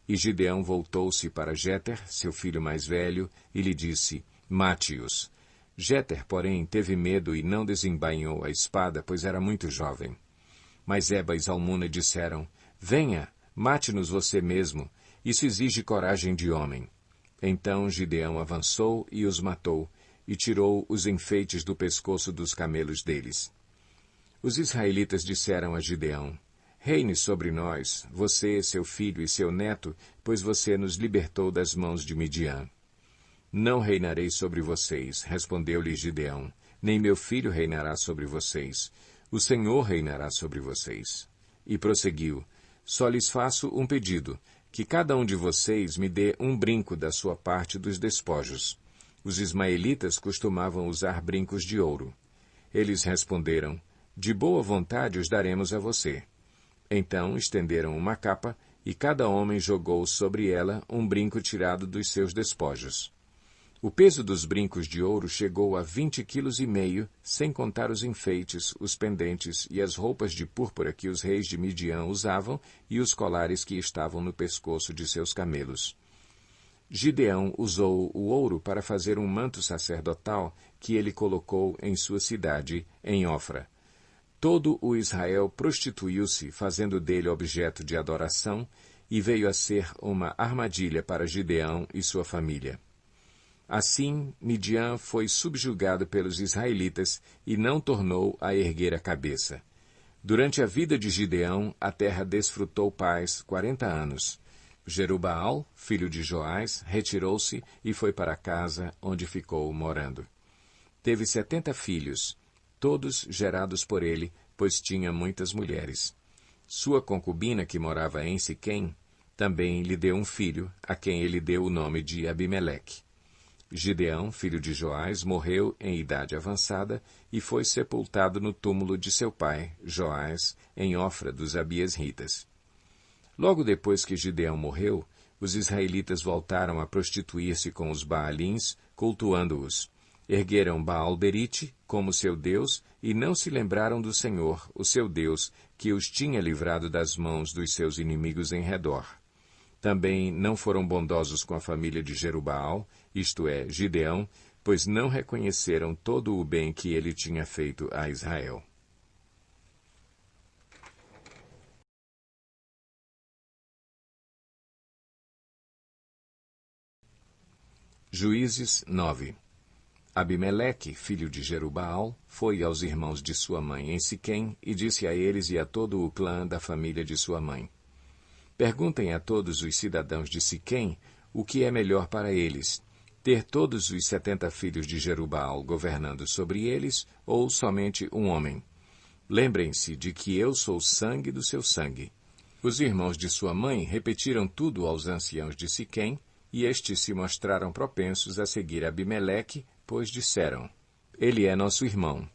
E Gideão voltou-se para Jéter, seu filho mais velho, e lhe disse: Mate-os. Jéter, porém, teve medo e não desembainhou a espada, pois era muito jovem. Mas Zeba e Zalmuna disseram: Venha, mate-nos você mesmo. Isso exige coragem de homem. Então Gideão avançou e os matou, e tirou os enfeites do pescoço dos camelos deles. Os israelitas disseram a Gideão: Reine sobre nós, você, seu filho e seu neto, pois você nos libertou das mãos de Midian. Não reinarei sobre vocês, respondeu-lhe Gideão, nem meu filho reinará sobre vocês. O Senhor reinará sobre vocês. E prosseguiu: Só lhes faço um pedido, que cada um de vocês me dê um brinco da sua parte dos despojos. Os ismaelitas costumavam usar brincos de ouro. Eles responderam: De boa vontade os daremos a você. Então estenderam uma capa, e cada homem jogou sobre ela um brinco tirado dos seus despojos. O peso dos brincos de ouro chegou a 20,5 quilos, sem contar os enfeites, os pendentes e as roupas de púrpura que os reis de Midian usavam e os colares que estavam no pescoço de seus camelos. Gideão usou o ouro para fazer um manto sacerdotal que ele colocou em sua cidade, em Ofra. Todo o Israel prostituiu-se, fazendo dele objeto de adoração, e veio a ser uma armadilha para Gideão e sua família. Assim, Midian foi subjugado pelos israelitas e não tornou a erguer a cabeça. Durante a vida de Gideão, a terra desfrutou paz 40 anos. Jerubaal, filho de Joás, retirou-se e foi para casa, onde ficou morando. Teve 70 filhos, todos gerados por ele, pois tinha muitas mulheres. Sua concubina, que morava em Siquém, também lhe deu um filho, a quem ele deu o nome de Abimeleque. Gideão, filho de Joás, morreu em idade avançada e foi sepultado no túmulo de seu pai, Joás, em Ofra dos Abiesritas. Logo depois que Gideão morreu, os israelitas voltaram a prostituir-se com os Baalins, cultuando-os. Ergueram Baal-Berite como seu Deus e não se lembraram do Senhor, o seu Deus, que os tinha livrado das mãos dos seus inimigos em redor. Também não foram bondosos com a família de Jerubaal, isto é, Gideão, pois não reconheceram todo o bem que ele tinha feito a Israel. Juízes 9. Abimeleque, filho de Jerubaal, foi aos irmãos de sua mãe em Siquém e disse a eles e a todo o clã da família de sua mãe: Perguntem a todos os cidadãos de Siquém o que é melhor para eles, ter todos os 70 filhos de Jerubaal governando sobre eles, ou somente um homem. Lembrem-se de que eu sou sangue do seu sangue. Os irmãos de sua mãe repetiram tudo aos anciãos de Siquém, e estes se mostraram propensos a seguir Abimeleque, pois disseram: Ele é nosso irmão.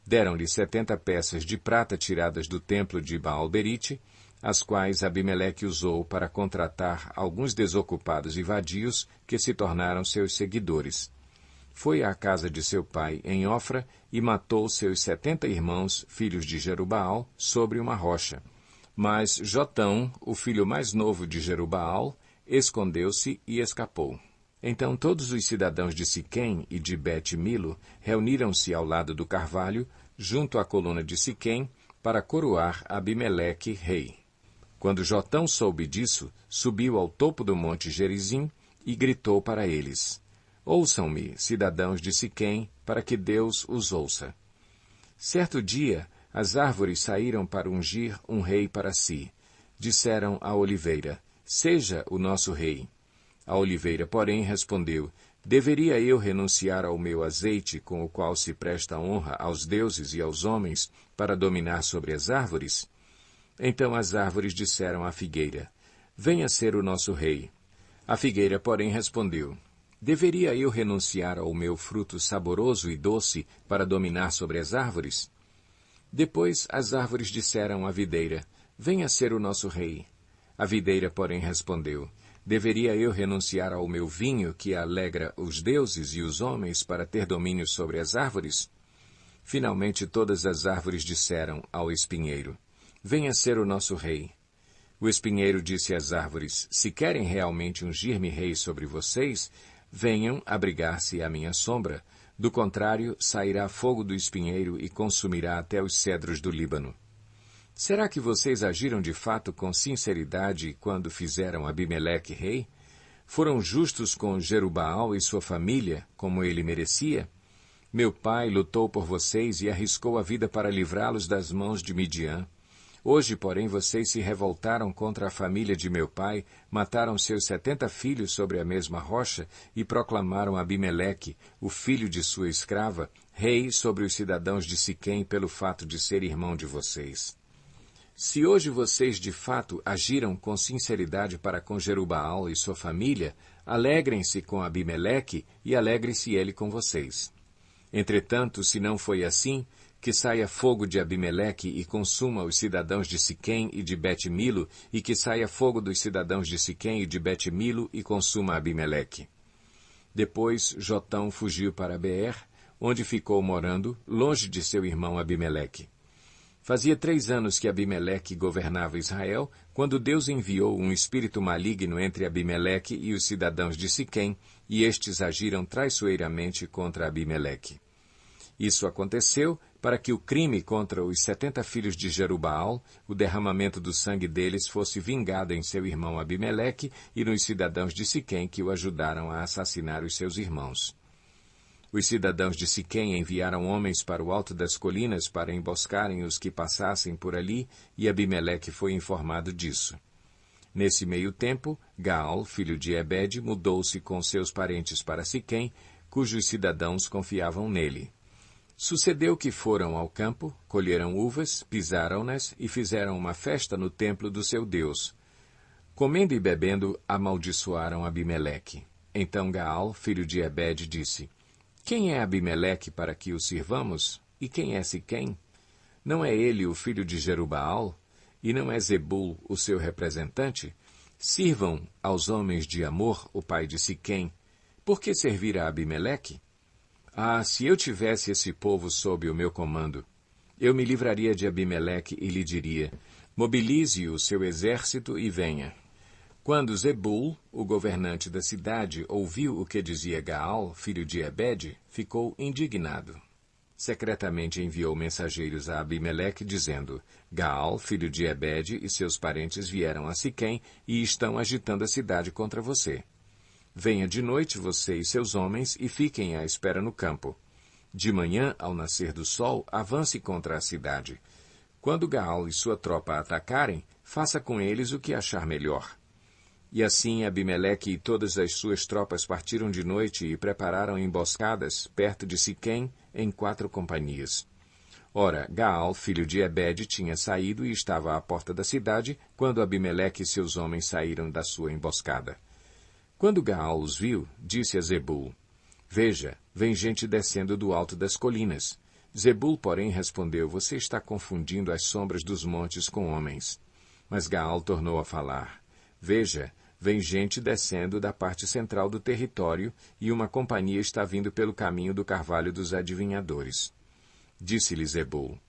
Deram-lhe 70 peças de prata tiradas do templo de Baal-Berite, as quais Abimeleque usou para contratar alguns desocupados e vadios que se tornaram seus seguidores. Foi à casa de seu pai em Ofra e matou seus 70 irmãos, filhos de Jerubaal, sobre uma rocha. Mas Jotão, o filho mais novo de Jerubaal, escondeu-se e escapou. Então todos os cidadãos de Siquém e de Bet-Milo reuniram-se ao lado do carvalho, junto à coluna de Siquém, para coroar Abimeleque rei. Quando Jotão soube disso, subiu ao topo do monte Gerizim e gritou para eles: Ouçam-me, cidadãos de Siquém, para que Deus os ouça. Certo dia, as árvores saíram para ungir um rei para si. Disseram à oliveira: Seja o nosso rei. A oliveira, porém, respondeu: Deveria eu renunciar ao meu azeite, com o qual se presta honra aos deuses e aos homens, para dominar sobre as árvores? Então as árvores disseram à figueira: Venha ser o nosso rei. A figueira, porém, respondeu: Deveria eu renunciar ao meu fruto saboroso e doce para dominar sobre as árvores? Depois as árvores disseram à videira: Venha ser o nosso rei. A videira, porém, respondeu: Deveria eu renunciar ao meu vinho, que alegra os deuses e os homens, para ter domínio sobre as árvores? Finalmente todas as árvores disseram ao espinheiro: Venha ser o nosso rei. O espinheiro disse às árvores: Se querem realmente ungir-me rei sobre vocês, venham abrigar-se à minha sombra. Do contrário, sairá fogo do espinheiro e consumirá até os cedros do Líbano. Será que vocês agiram de fato com sinceridade quando fizeram Abimeleque rei? Foram justos com Jerubaal e sua família, como ele merecia? Meu pai lutou por vocês e arriscou a vida para livrá-los das mãos de Midian. Hoje, porém, vocês se revoltaram contra a família de meu pai, mataram seus 70 filhos sobre a mesma rocha e proclamaram Abimeleque, o filho de sua escrava, rei sobre os cidadãos de Siquém pelo fato de ser irmão de vocês. Se hoje vocês de fato agiram com sinceridade para com Jerubaal e sua família, alegrem-se com Abimeleque e alegre-se ele com vocês. Entretanto, se não foi assim, que saia fogo de Abimeleque e consuma os cidadãos de Siquém e de Bet-Milo, e que saia fogo dos cidadãos de Siquém e de Bet-Milo e consuma Abimeleque. Depois Jotão fugiu para Beer, onde ficou morando, longe de seu irmão Abimeleque. Fazia 3 anos que Abimeleque governava Israel, quando Deus enviou um espírito maligno entre Abimeleque e os cidadãos de Siquém, e estes agiram traiçoeiramente contra Abimeleque. Isso aconteceu para que o crime contra os 70 filhos de Jerubaal, o derramamento do sangue deles, fosse vingado em seu irmão Abimeleque e nos cidadãos de Siquém que o ajudaram a assassinar os seus irmãos. Os cidadãos de Siquém enviaram homens para o alto das colinas para emboscarem os que passassem por ali, e Abimeleque foi informado disso. Nesse meio tempo, Gaal, filho de Ebed, mudou-se com seus parentes para Siquém, cujos cidadãos confiavam nele. Sucedeu que foram ao campo, colheram uvas, pisaram-nas e fizeram uma festa no templo do seu Deus. Comendo e bebendo, amaldiçoaram Abimeleque. Então Gaal, filho de Ebed, disse: Quem é Abimeleque para que o sirvamos? E quem é Siquém? Não é ele o filho de Jerubaal? E não é Zebul o seu representante? Sirvam aos homens de Amor, o pai de Siquém. Por que servir a Abimeleque? Ah, se eu tivesse esse povo sob o meu comando, eu me livraria de Abimeleque e lhe diria: mobilize o seu exército e venha. Quando Zebul, o governante da cidade, ouviu o que dizia Gaal, filho de Ebed, ficou indignado. Secretamente enviou mensageiros a Abimeleque, dizendo: Gaal, filho de Ebed, e seus parentes vieram a Siquém e estão agitando a cidade contra você. Venha de noite você e seus homens e fiquem à espera no campo. De manhã, ao nascer do sol, avance contra a cidade. Quando Gaal e sua tropa atacarem, faça com eles o que achar melhor. E assim Abimeleque e todas as suas tropas partiram de noite e prepararam emboscadas perto de Siquém em 4 companhias. Ora, Gaal, filho de Ebed, tinha saído e estava à porta da cidade quando Abimeleque e seus homens saíram da sua emboscada. Quando Gaal os viu, disse a Zebul: Veja, vem gente descendo do alto das colinas. Zebul, porém, respondeu: Você está confundindo as sombras dos montes com homens. Mas Gaal tornou a falar: Veja, vem gente descendo da parte central do território e uma companhia está vindo pelo caminho do carvalho dos adivinhadores. Disse-lhe Zebul: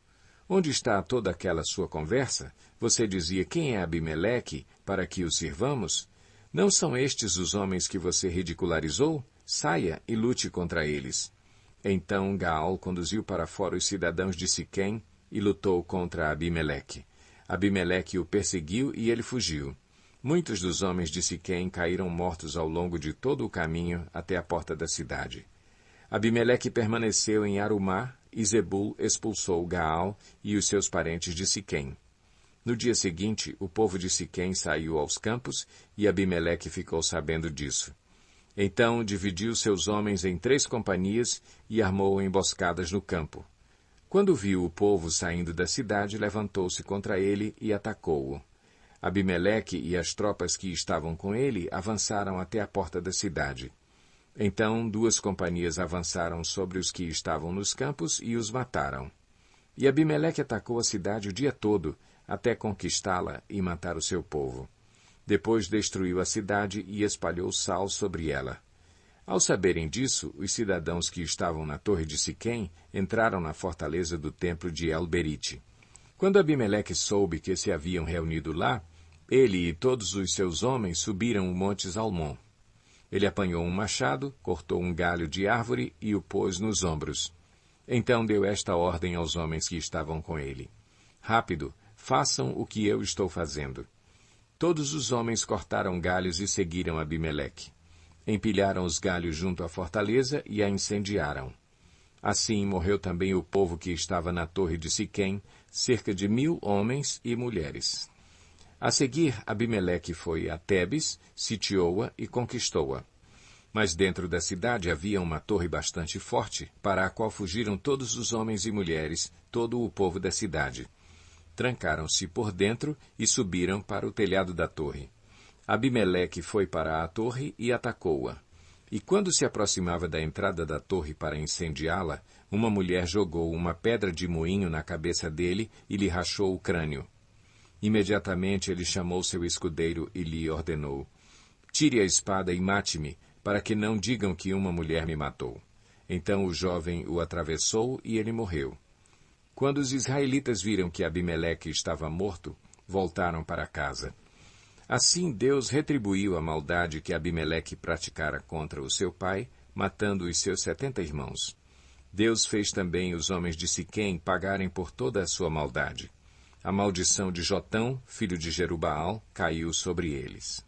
Onde está toda aquela sua conversa? Você dizia: Quem é Abimeleque, para que o sirvamos? Não são estes os homens que você ridicularizou? Saia e lute contra eles. Então Gaal conduziu para fora os cidadãos de Siquém e lutou contra Abimeleque. Abimeleque o perseguiu e ele fugiu. Muitos dos homens de Siquém caíram mortos ao longo de todo o caminho até a porta da cidade. Abimeleque permaneceu em Arumá e Zebul expulsou Gaal e os seus parentes de Siquém. No dia seguinte, o povo de Siquém saiu aos campos e Abimeleque ficou sabendo disso. Então dividiu seus homens em 3 companhias e armou emboscadas no campo. Quando viu o povo saindo da cidade, levantou-se contra ele e atacou-o. Abimeleque e as tropas que estavam com ele avançaram até a porta da cidade. Então 2 companhias avançaram sobre os que estavam nos campos e os mataram. E Abimeleque atacou a cidade o dia todo, até conquistá-la e matar o seu povo. Depois destruiu a cidade e espalhou sal sobre ela. Ao saberem disso, os cidadãos que estavam na torre de Siquém entraram na fortaleza do templo de El-Berite. Quando Abimeleque soube que se haviam reunido lá, ele e todos os seus homens subiram o monte Zalmon. Ele apanhou um machado, cortou um galho de árvore e o pôs nos ombros. Então deu esta ordem aos homens que estavam com ele: Rápido, façam o que eu estou fazendo. Todos os homens cortaram galhos e seguiram Abimeleque. Empilharam os galhos junto à fortaleza e a incendiaram. Assim morreu também o povo que estava na torre de Siquém, cerca de 1000 homens e mulheres. A seguir, Abimeleque foi a Tebes, sitiou-a e conquistou-a. Mas dentro da cidade havia uma torre bastante forte, para a qual fugiram todos os homens e mulheres, todo o povo da cidade. Trancaram-se por dentro e subiram para o telhado da torre. Abimeleque foi para a torre e atacou-a. E quando se aproximava da entrada da torre para incendiá-la, uma mulher jogou uma pedra de moinho na cabeça dele e lhe rachou o crânio. Imediatamente ele chamou seu escudeiro e lhe ordenou: Tire a espada e mate-me, para que não digam que uma mulher me matou. Então o jovem o atravessou e ele morreu. Quando os israelitas viram que Abimeleque estava morto, voltaram para casa. Assim Deus retribuiu a maldade que Abimeleque praticara contra o seu pai, matando os seus 70 irmãos. Deus fez também os homens de Siquém pagarem por toda a sua maldade. A maldição de Jotão, filho de Jerubaal, caiu sobre eles.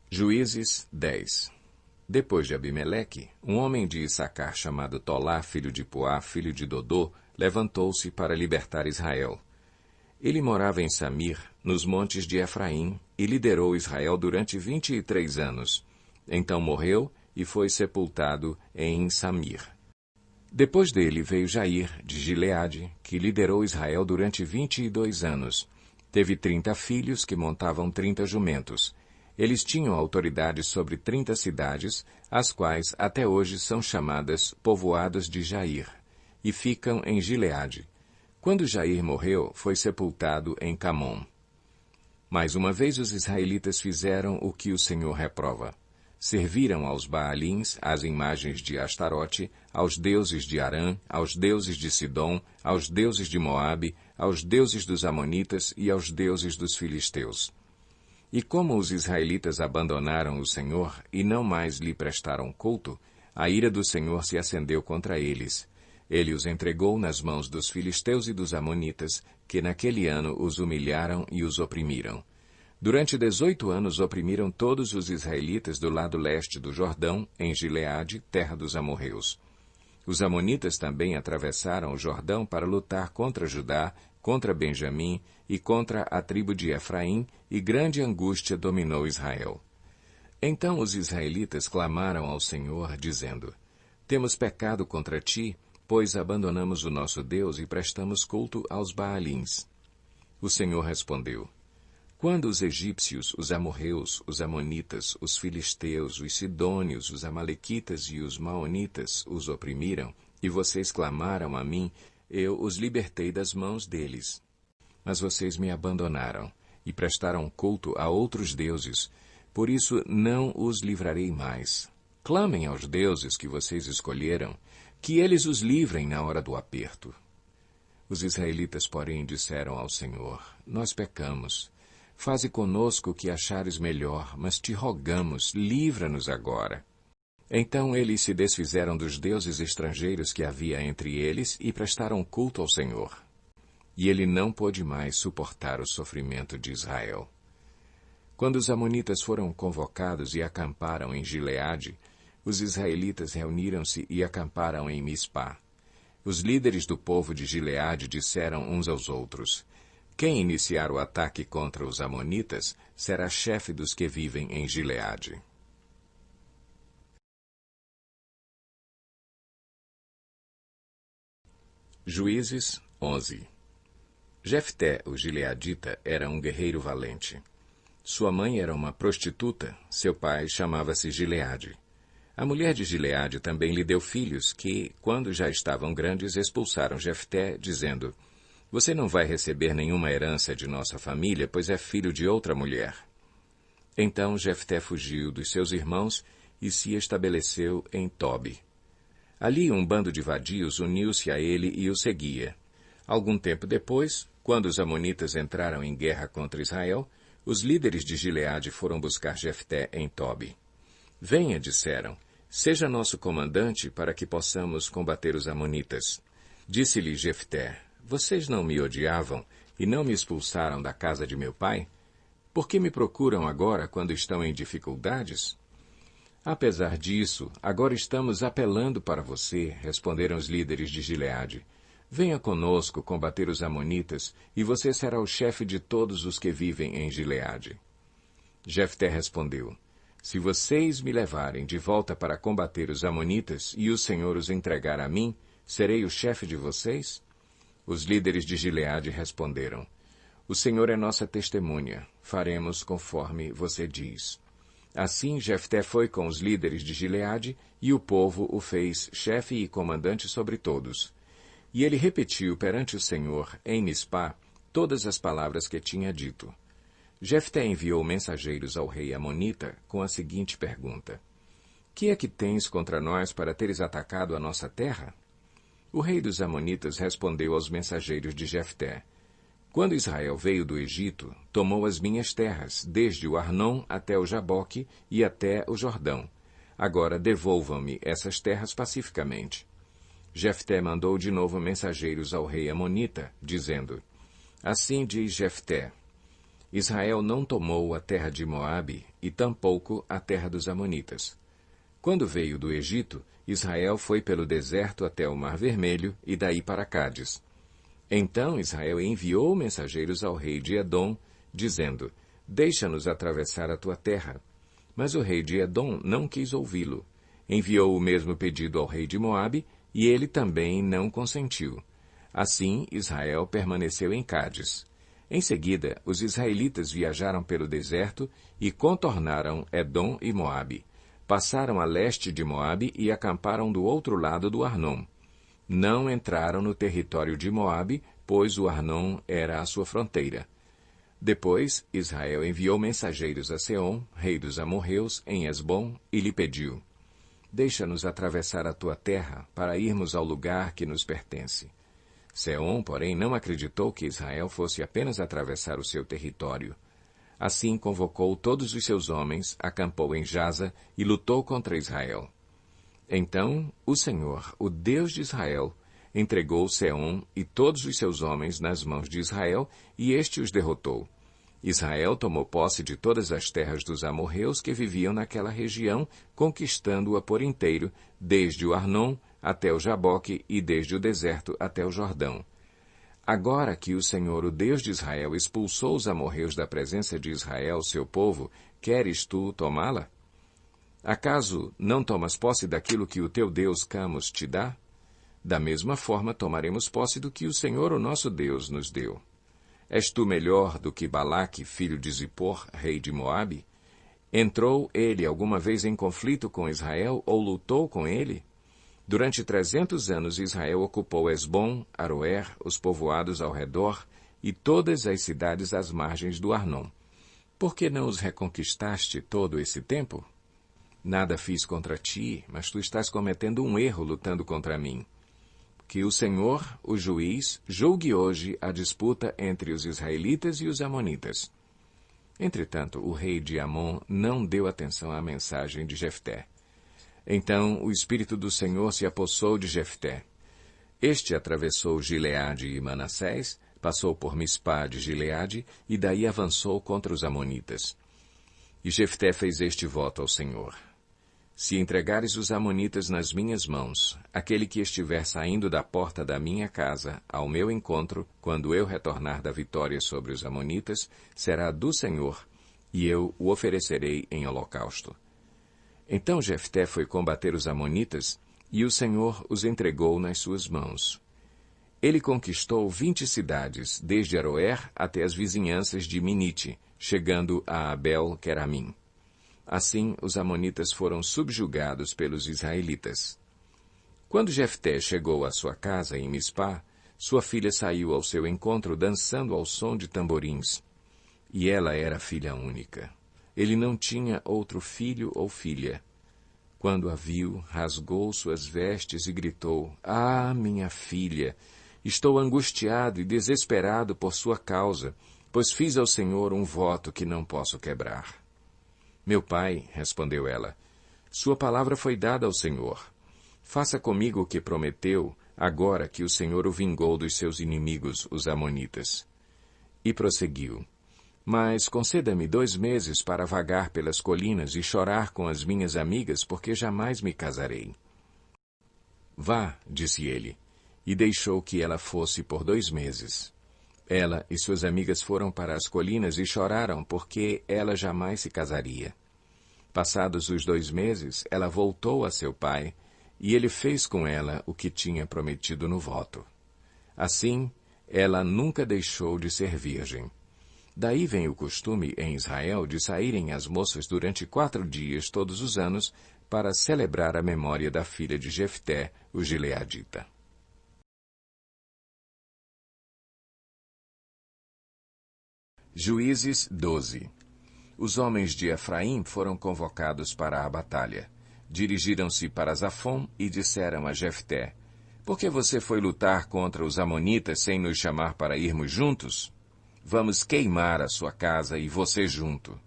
Juízes 10. Depois de Abimeleque, um homem de Issacar chamado Tolá, filho de Puá, filho de Dodô, levantou-se para libertar Israel. Ele morava em Samir, nos montes de Efraim, e liderou Israel durante 23 anos. Então morreu e foi sepultado em Samir. Depois dele veio Jair, de Gileade, que liderou Israel durante 22 anos. Teve 30 filhos que montavam 30 jumentos. Eles tinham autoridade sobre 30 cidades, as quais até hoje são chamadas povoados de Jair, e ficam em Gileade. Quando Jair morreu, foi sepultado em Camom. Mais uma vez os israelitas fizeram o que o Senhor reprova. Serviram aos Baalins, às imagens de Astarote, aos deuses de Arã, aos deuses de Sidom, aos deuses de Moabe, aos deuses dos Amonitas e aos deuses dos Filisteus. E como os israelitas abandonaram o Senhor e não mais lhe prestaram culto, a ira do Senhor se acendeu contra eles. Ele os entregou nas mãos dos filisteus e dos amonitas, que naquele ano os humilharam e os oprimiram. Durante 18 anos oprimiram todos os israelitas do lado leste do Jordão, em Gileade, terra dos amorreus. Os amonitas também atravessaram o Jordão para lutar contra Judá, contra Benjamim e contra a tribo de Efraim, e grande angústia dominou Israel. Então os israelitas clamaram ao Senhor, dizendo: Temos pecado contra ti, pois abandonamos o nosso Deus e prestamos culto aos Baalins. O Senhor respondeu: Quando os egípcios, os amorreus, os amonitas, os filisteus, os sidônios, os amalequitas e os maonitas os oprimiram, e vocês clamaram a mim, eu os libertei das mãos deles. Mas vocês me abandonaram e prestaram culto a outros deuses, por isso não os livrarei mais. Clamem aos deuses que vocês escolheram, que eles os livrem na hora do aperto. Os israelitas, porém, disseram ao Senhor: Nós pecamos. Faze conosco o que achares melhor, mas te rogamos, livra-nos agora. Então eles se desfizeram dos deuses estrangeiros que havia entre eles e prestaram culto ao Senhor. E ele não pôde mais suportar o sofrimento de Israel. Quando os amonitas foram convocados e acamparam em Gileade, os israelitas reuniram-se e acamparam em Mispá. Os líderes do povo de Gileade disseram uns aos outros: quem iniciar o ataque contra os amonitas será chefe dos que vivem em Gileade. Juízes 11. Jefté, o gileadita, era um guerreiro valente. Sua mãe era uma prostituta, seu pai chamava-se Gileade. A mulher de Gileade também lhe deu filhos que, quando já estavam grandes, expulsaram Jefté, dizendo: você não vai receber nenhuma herança de nossa família, pois é filho de outra mulher. Então Jefté fugiu dos seus irmãos e se estabeleceu em Tobi. Ali um bando de vadios uniu-se a ele e o seguia. Algum tempo depois, quando os amonitas entraram em guerra contra Israel, os líderes de Gileade foram buscar Jefté em Tobi. Venha, disseram, seja nosso comandante para que possamos combater os amonitas. Disse-lhe Jefté: vocês não me odiavam e não me expulsaram da casa de meu pai? Por que me procuram agora quando estão em dificuldades? Apesar disso, agora estamos apelando para você, responderam os líderes de Gileade. Venha conosco combater os amonitas, e você será o chefe de todos os que vivem em Gileade. Jefté respondeu: se vocês me levarem de volta para combater os amonitas e o Senhor os entregar a mim, serei o chefe de vocês? Os líderes de Gileade responderam: o Senhor é nossa testemunha, faremos conforme você diz. Assim Jefté foi com os líderes de Gileade, e o povo o fez chefe e comandante sobre todos. E ele repetiu perante o Senhor, em Mispá, todas as palavras que tinha dito. Jefté enviou mensageiros ao rei amonita com a seguinte pergunta: que é que tens contra nós para teres atacado a nossa terra? O rei dos amonitas respondeu aos mensageiros de Jefté: quando Israel veio do Egito, tomou as minhas terras, desde o Arnon até o Jaboque e até o Jordão. Agora devolvam-me essas terras pacificamente. Jefté mandou de novo mensageiros ao rei amonita, dizendo: assim diz Jefté: Israel não tomou a terra de Moabe e tampouco a terra dos amonitas. Quando veio do Egito, Israel foi pelo deserto até o Mar Vermelho e daí para Cádiz. Então Israel enviou mensageiros ao rei de Edom, dizendo: deixa-nos atravessar a tua terra. Mas o rei de Edom não quis ouvi-lo. Enviou o mesmo pedido ao rei de Moabe, e ele também não consentiu. Assim, Israel permaneceu em Cádiz. Em seguida, os israelitas viajaram pelo deserto e contornaram Edom e Moabe. Passaram a leste de Moabe e acamparam do outro lado do Arnon. Não entraram no território de Moabe, pois o Arnon era a sua fronteira. Depois, Israel enviou mensageiros a Seom, rei dos amorreus, em Esbom, e lhe pediu: deixa-nos atravessar a tua terra, para irmos ao lugar que nos pertence. Seom, porém, não acreditou que Israel fosse apenas atravessar o seu território. Assim convocou todos os seus homens, acampou em Jaza e lutou contra Israel. Então, o Senhor, o Deus de Israel, entregou Seom e todos os seus homens nas mãos de Israel, e este os derrotou. Israel tomou posse de todas as terras dos amorreus que viviam naquela região, conquistando-a por inteiro, desde o Arnon até o Jaboque e desde o deserto até o Jordão. Agora que o Senhor, o Deus de Israel, expulsou os amorreus da presença de Israel, seu povo, queres tu tomá-la? Acaso não tomas posse daquilo que o teu Deus Camos te dá? Da mesma forma tomaremos posse do que o Senhor, o nosso Deus, nos deu. És tu melhor do que Balaque, filho de Zippor, rei de Moabe? Entrou ele alguma vez em conflito com Israel ou lutou com ele? Durante 300 anos Israel ocupou Esbom, Aroer, os povoados ao redor e todas as cidades às margens do Arnon. Por que não os reconquistaste todo esse tempo? Nada fiz contra ti, mas tu estás cometendo um erro lutando contra mim. Que o Senhor, o juiz, julgue hoje a disputa entre os israelitas e os amonitas. Entretanto, o rei de Amon não deu atenção à mensagem de Jefté. Então o Espírito do Senhor se apossou de Jefté. Este atravessou Gileade e Manassés, passou por Mispá de Gileade e daí avançou contra os amonitas. E Jefté fez este voto ao Senhor: Se entregares os amonitas nas minhas mãos, aquele que estiver saindo da porta da minha casa ao meu encontro, quando eu retornar da vitória sobre os amonitas, será do Senhor, e eu o oferecerei em holocausto. Então Jefté foi combater os amonitas, e o Senhor os entregou nas suas mãos. Ele conquistou 20 cidades, desde Aroer até as vizinhanças de Minite, chegando a Abel-Queramim. Assim, os amonitas foram subjugados pelos israelitas. Quando Jefté chegou à sua casa em Mispá, sua filha saiu ao seu encontro dançando ao som de tamborins. E ela era filha única. Ele não tinha outro filho ou filha. Quando a viu, rasgou suas vestes e gritou: "Ah, minha filha! Estou angustiado e desesperado por sua causa, pois fiz ao Senhor um voto que não posso quebrar." "Meu pai," respondeu ela, "sua palavra foi dada ao Senhor. Faça comigo o que prometeu, agora que o Senhor o vingou dos seus inimigos, os amonitas." E prosseguiu: "Mas conceda-me 2 meses para vagar pelas colinas e chorar com as minhas amigas, porque jamais me casarei." "Vá," disse ele, e deixou que ela fosse por 2 meses. Ela e suas amigas foram para as colinas e choraram, porque ela jamais se casaria. Passados os 2 meses, ela voltou a seu pai, e ele fez com ela o que tinha prometido no voto. Assim, ela nunca deixou de ser virgem. Daí vem o costume em Israel de saírem as moças durante 4 dias todos os anos para celebrar a memória da filha de Jefté, o gileadita. Juízes 12. Os homens de Efraim foram convocados para a batalha. Dirigiram-se para Zafom e disseram a Jefté: "Por que você foi lutar contra os amonitas sem nos chamar para irmos juntos? Vamos queimar a sua casa e você junto."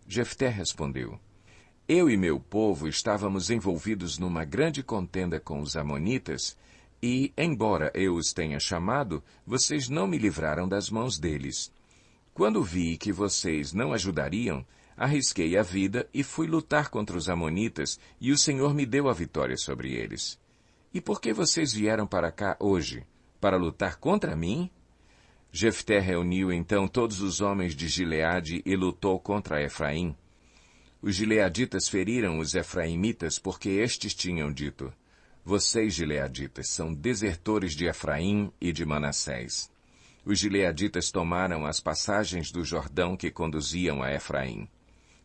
Jefté respondeu: "Eu e meu povo estávamos envolvidos numa grande contenda com os amonitas, e, embora eu os tenha chamado, vocês não me livraram das mãos deles. Quando vi que vocês não ajudariam, arrisquei a vida e fui lutar contra os amonitas, e o Senhor me deu a vitória sobre eles. E por que vocês vieram para cá hoje? Para lutar contra mim?" Jefté reuniu então todos os homens de Gileade e lutou contra Efraim. Os gileaditas feriram os efraimitas porque estes tinham dito: "Vocês, gileaditas, são desertores de Efraim e de Manassés." Os gileaditas tomaram as passagens do Jordão que conduziam a Efraim.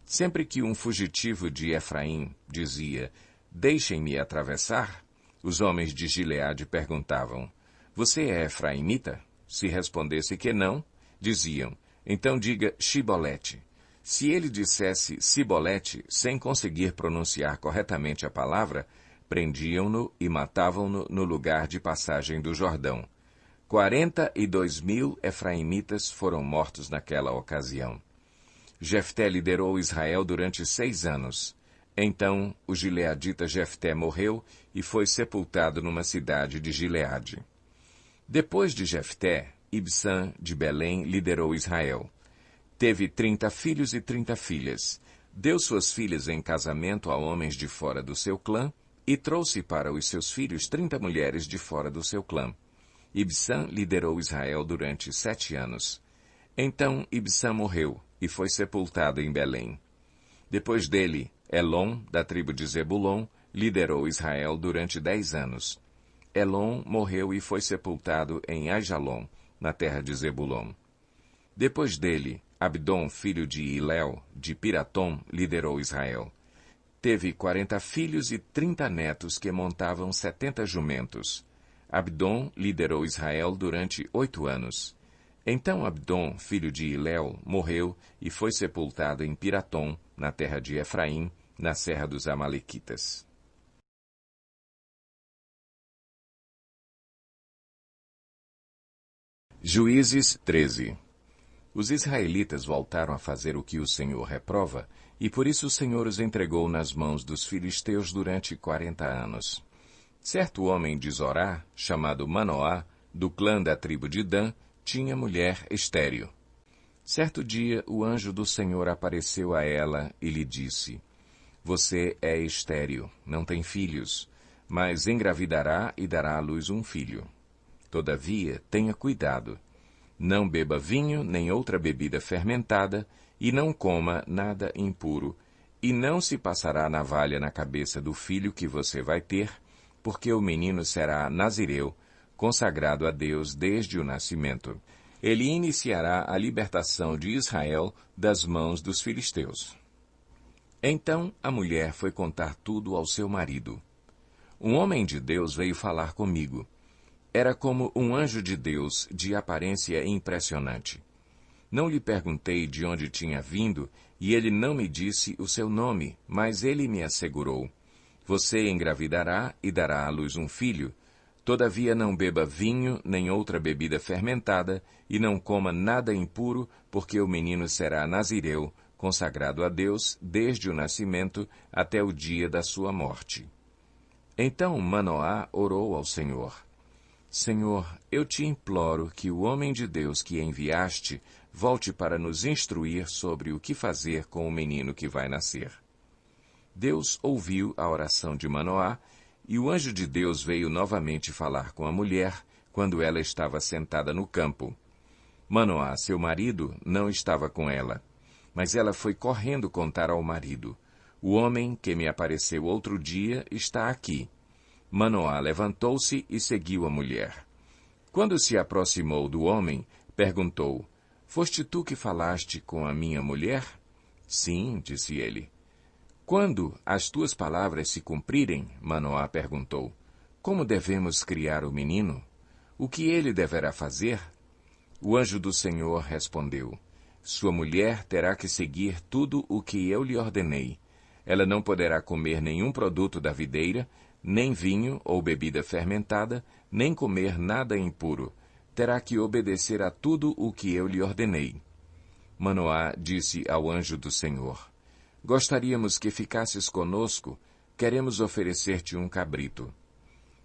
Sempre que um fugitivo de Efraim dizia: "Deixem-me atravessar", os homens de Gileade perguntavam: "Você é efraimita?" Se respondesse que não, diziam: "Então diga Shibolete." Se ele dissesse Sibolete, sem conseguir pronunciar corretamente a palavra, prendiam-no e matavam-no no lugar de passagem do Jordão. 42.000 efraimitas foram mortos naquela ocasião. Jefté liderou Israel durante 6 anos. Então, o gileadita Jefté morreu e foi sepultado numa cidade de Gileade. Depois de Jefté, Ibsã, de Belém, liderou Israel. Teve 30 filhos e 30 filhas. Deu suas filhas em casamento a homens de fora do seu clã e trouxe para os seus filhos 30 mulheres de fora do seu clã. Ibsã liderou Israel durante 7 anos. Então Ibsã morreu e foi sepultado em Belém. Depois dele, Elon, da tribo de Zebulon, liderou Israel durante 10 anos. Elon morreu e foi sepultado em Aijalon, na terra de Zebulon. Depois dele, Abdom, filho de Iléu, de Piratom, liderou Israel. Teve 40 filhos e 30 netos que montavam 70 jumentos. Abdom liderou Israel durante 8 anos. Então Abdom, filho de Iléu, morreu e foi sepultado em Piratom, na terra de Efraim, na serra dos Amalequitas. Juízes 13. Os israelitas voltaram a fazer o que o Senhor reprova, e por isso o Senhor os entregou nas mãos dos filisteus durante 40 anos. Certo homem de Zorá, chamado Manoá, do clã da tribo de Dan, tinha mulher estéril. Certo dia, o anjo do Senhor apareceu a ela e lhe disse: Você é estéril, não tem filhos, mas engravidará e dará à luz um filho. Todavia, tenha cuidado. Não beba vinho nem outra bebida fermentada, e não coma nada impuro, e não se passará navalha na cabeça do filho que você vai ter, porque o menino será nazireu, consagrado a Deus desde o nascimento. Ele iniciará a libertação de Israel das mãos dos filisteus. Então a mulher foi contar tudo ao seu marido. Um homem de Deus veio falar comigo. Era como um anjo de Deus, de aparência impressionante. Não lhe perguntei de onde tinha vindo, e ele não me disse o seu nome, mas ele me assegurou: Você engravidará e dará à luz um filho. Todavia não beba vinho, nem outra bebida fermentada, e não coma nada impuro, porque o menino será nazireu, consagrado a Deus desde o nascimento até o dia da sua morte. Então Manoá orou ao Senhor: Senhor, eu te imploro que o homem de Deus que enviaste volte para nos instruir sobre o que fazer com o menino que vai nascer. Deus ouviu a oração de Manoá, e o anjo de Deus veio novamente falar com a mulher, quando ela estava sentada no campo. Manoá, seu marido, não estava com ela, mas ela foi correndo contar ao marido: O homem que me apareceu outro dia está aqui. Manoá levantou-se e seguiu a mulher. Quando se aproximou do homem, perguntou: Foste tu que falaste com a minha mulher? Sim, disse ele. Quando as tuas palavras se cumprirem, Manoá perguntou: Como devemos criar o menino? O que ele deverá fazer? O anjo do Senhor respondeu: Sua mulher terá que seguir tudo o que eu lhe ordenei. Ela não poderá comer nenhum produto da videira, nem vinho ou bebida fermentada, nem comer nada impuro. Terá que obedecer a tudo o que eu lhe ordenei. Manoá disse ao anjo do Senhor: Gostaríamos que ficasses conosco, queremos oferecer-te um cabrito.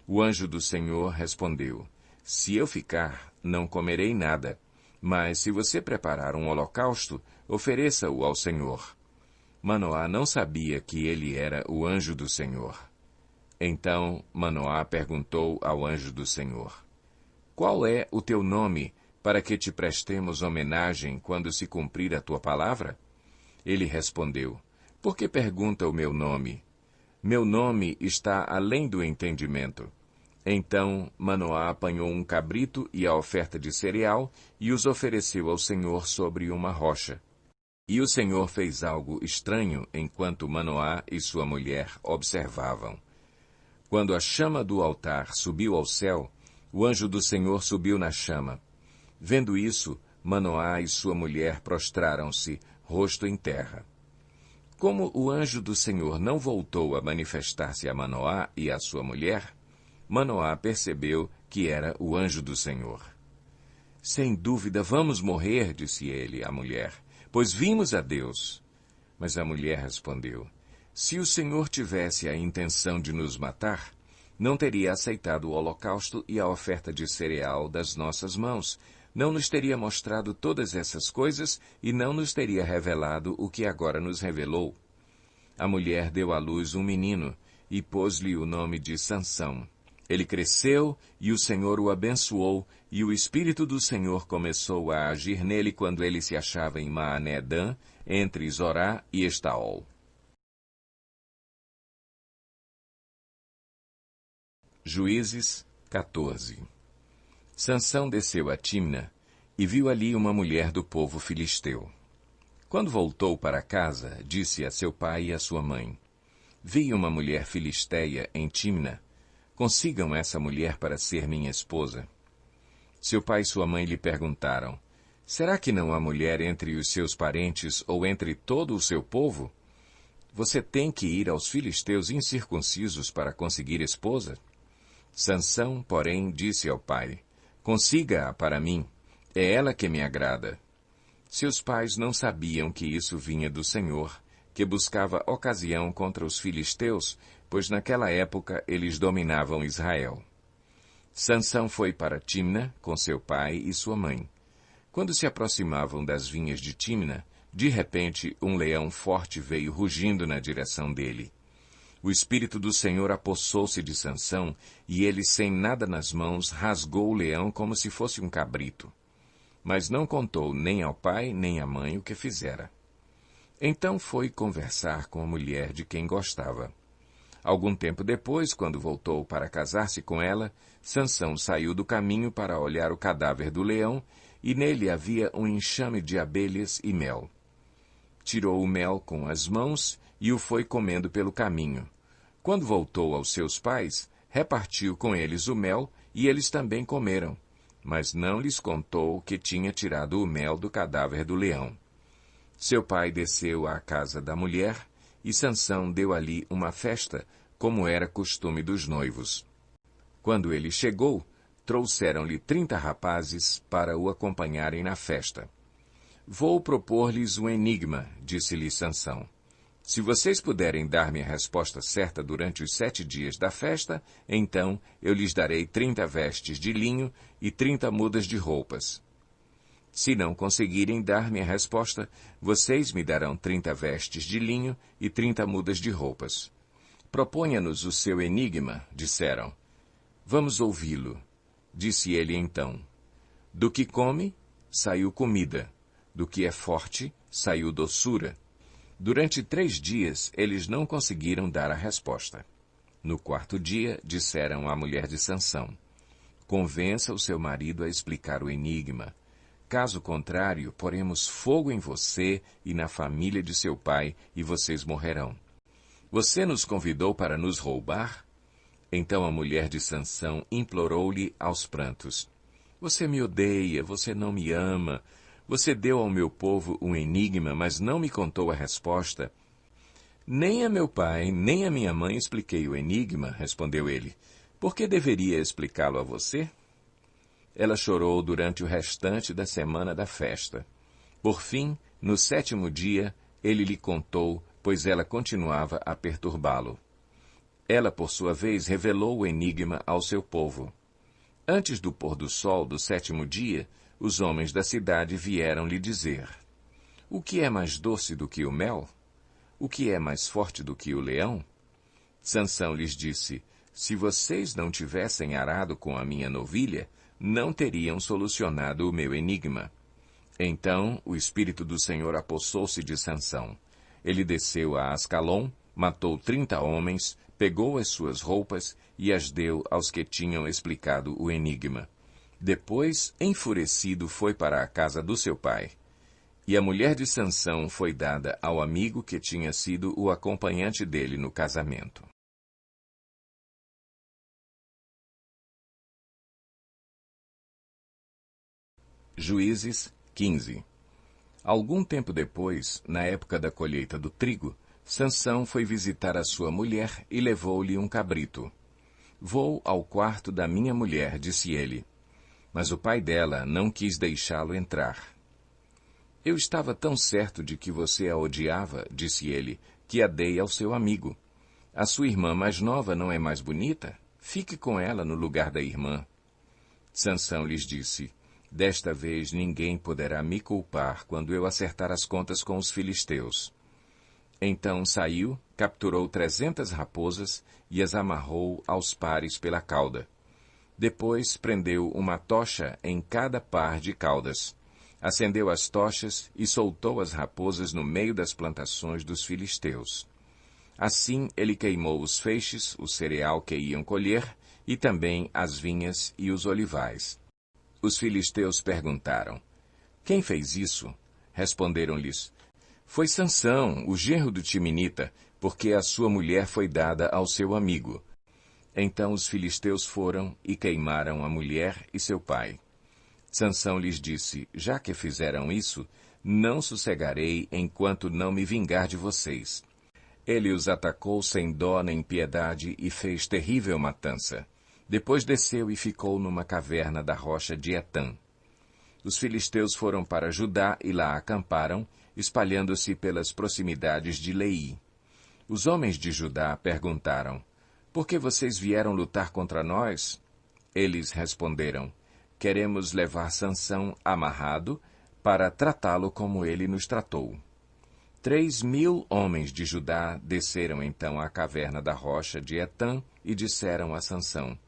O anjo do Senhor respondeu: Se eu ficar, não comerei nada, mas se você preparar um holocausto, ofereça-o ao Senhor. Manoá não sabia que ele era o anjo do Senhor. Então Manoá perguntou ao anjo do Senhor: Qual é o teu nome, para que te prestemos homenagem quando se cumprir a tua palavra? Ele respondeu: Por que pergunta o meu nome? Meu nome está além do entendimento. Então Manoá apanhou um cabrito e a oferta de cereal e os ofereceu ao Senhor sobre uma rocha. E o Senhor fez algo estranho enquanto Manoá e sua mulher observavam. Quando a chama do altar subiu ao céu, o anjo do Senhor subiu na chama. Vendo isso, Manoá e sua mulher prostraram-se, rosto em terra. Como o anjo do Senhor não voltou a manifestar-se a Manoá e a sua mulher, Manoá percebeu que era o anjo do Senhor. Sem dúvida vamos morrer, disse ele à mulher, pois vimos a Deus. Mas a mulher respondeu: Se o Senhor tivesse a intenção de nos matar, não teria aceitado o holocausto e a oferta de cereal das nossas mãos, não nos teria mostrado todas essas coisas e não nos teria revelado o que agora nos revelou. A mulher deu à luz um menino e pôs-lhe o nome de Sansão. Ele cresceu e o Senhor o abençoou, e o Espírito do Senhor começou a agir nele quando ele se achava em Maané-Dan, entre Zorá e Estaol. Juízes 14. Sansão desceu a Tímna e viu ali uma mulher do povo filisteu. Quando voltou para casa, disse a seu pai e a sua mãe: Vi uma mulher filisteia em Tímna. Consigam essa mulher para ser minha esposa. Seu pai e sua mãe lhe perguntaram: Será que não há mulher entre os seus parentes ou entre todo o seu povo? Você tem que ir aos filisteus incircuncisos para conseguir esposa? Sansão, porém, disse ao pai: Consiga-a para mim, é ela que me agrada. Seus pais não sabiam que isso vinha do Senhor, que buscava ocasião contra os filisteus, pois naquela época eles dominavam Israel. Sansão foi para Tímna com seu pai e sua mãe. Quando se aproximavam das vinhas de Tímna, De repente, um leão forte veio rugindo na direção dele. O Espírito do Senhor apossou-se de Sansão, e ele, sem nada nas mãos, rasgou o leão como se fosse um cabrito. Mas não contou nem ao pai nem à mãe o que fizera. Então foi conversar com a mulher de quem gostava. Algum tempo depois, quando voltou para casar-se com ela, Sansão saiu do caminho para olhar o cadáver do leão, e nele havia um enxame de abelhas e mel. Tirou o mel com as mãos e o foi comendo pelo caminho. Quando voltou aos seus pais, repartiu com eles o mel, e eles também comeram, mas não lhes contou que tinha tirado o mel do cadáver do leão. Seu pai desceu à casa da mulher, e Sansão deu ali uma festa, como era costume dos noivos. Quando ele chegou, trouxeram-lhe 30 rapazes para o acompanharem na festa. Vou propor-lhes um enigma, disse-lhe Sansão. Se vocês puderem dar-me a resposta certa durante os 7 dias da festa, então eu lhes darei 30 vestes de linho e 30 mudas de roupas. Se não conseguirem dar-me a resposta, vocês me darão 30 vestes de linho e 30 mudas de roupas. Proponha-nos o seu enigma, disseram. Vamos ouvi-lo, disse ele então. Do que come, saiu comida. Do que é forte, saiu doçura. Durante 3 dias, eles não conseguiram dar a resposta. No 4º dia, disseram à mulher de Sansão, convença o seu marido a explicar o enigma. Caso contrário, poremos fogo em você e na família de seu pai, e vocês morrerão. Você nos convidou para nos roubar? Então a mulher de Sansão implorou-lhe aos prantos, você me odeia, você não me ama. Você deu ao meu povo um enigma, mas não me contou a resposta. Nem a meu pai, nem a minha mãe expliquei o enigma, respondeu ele. Por que deveria explicá-lo a você? Ela chorou durante o restante da semana da festa. Por fim, no 7º dia, ele lhe contou, pois ela continuava a perturbá-lo. Ela, por sua vez, revelou o enigma ao seu povo. Antes do pôr do sol do 7º dia, os homens da cidade vieram lhe dizer, o que é mais doce do que o mel? O que é mais forte do que o leão? Sansão lhes disse, se vocês não tivessem arado com a minha novilha, não teriam solucionado o meu enigma. Então o Espírito do Senhor apossou-se de Sansão. Ele desceu a Ascalon, matou 30 homens, pegou as suas roupas e as deu aos que tinham explicado o enigma. Depois, enfurecido, foi para a casa do seu pai. E a mulher de Sansão foi dada ao amigo que tinha sido o acompanhante dele no casamento. Juízes 15. Algum tempo depois, na época da colheita do trigo, Sansão foi visitar a sua mulher e levou-lhe um cabrito. Vou ao quarto da minha mulher, disse ele. Mas o pai dela não quis deixá-lo entrar. Eu estava tão certo de que você a odiava, disse ele, que a dei ao seu amigo. A sua irmã mais nova não é mais bonita? Fique com ela no lugar da irmã. Sansão lhes disse, desta vez ninguém poderá me culpar quando eu acertar as contas com os filisteus. Então saiu, capturou 300 raposas e as amarrou aos pares pela cauda. Depois prendeu uma tocha em cada par de caudas. Acendeu as tochas e soltou as raposas no meio das plantações dos filisteus. Assim ele queimou os feixes, o cereal que iam colher, e também as vinhas e os olivais. Os filisteus perguntaram, quem fez isso? Responderam-lhes, foi Sansão, o genro do Timinita, porque a sua mulher foi dada ao seu amigo. Então os filisteus foram e queimaram a mulher e seu pai. Sansão lhes disse, já que fizeram isso, não sossegarei enquanto não me vingar de vocês. Ele os atacou sem dó nem piedade e fez terrível matança. Depois desceu e ficou numa caverna da rocha de Etã. Os filisteus foram para Judá e lá acamparam, espalhando-se pelas proximidades de Leí. Os homens de Judá perguntaram, por que vocês vieram lutar contra nós? Eles responderam, queremos levar Sansão amarrado para tratá-lo como ele nos tratou. 3.000 homens de Judá desceram então à caverna da rocha de Etã e disseram a Sansão: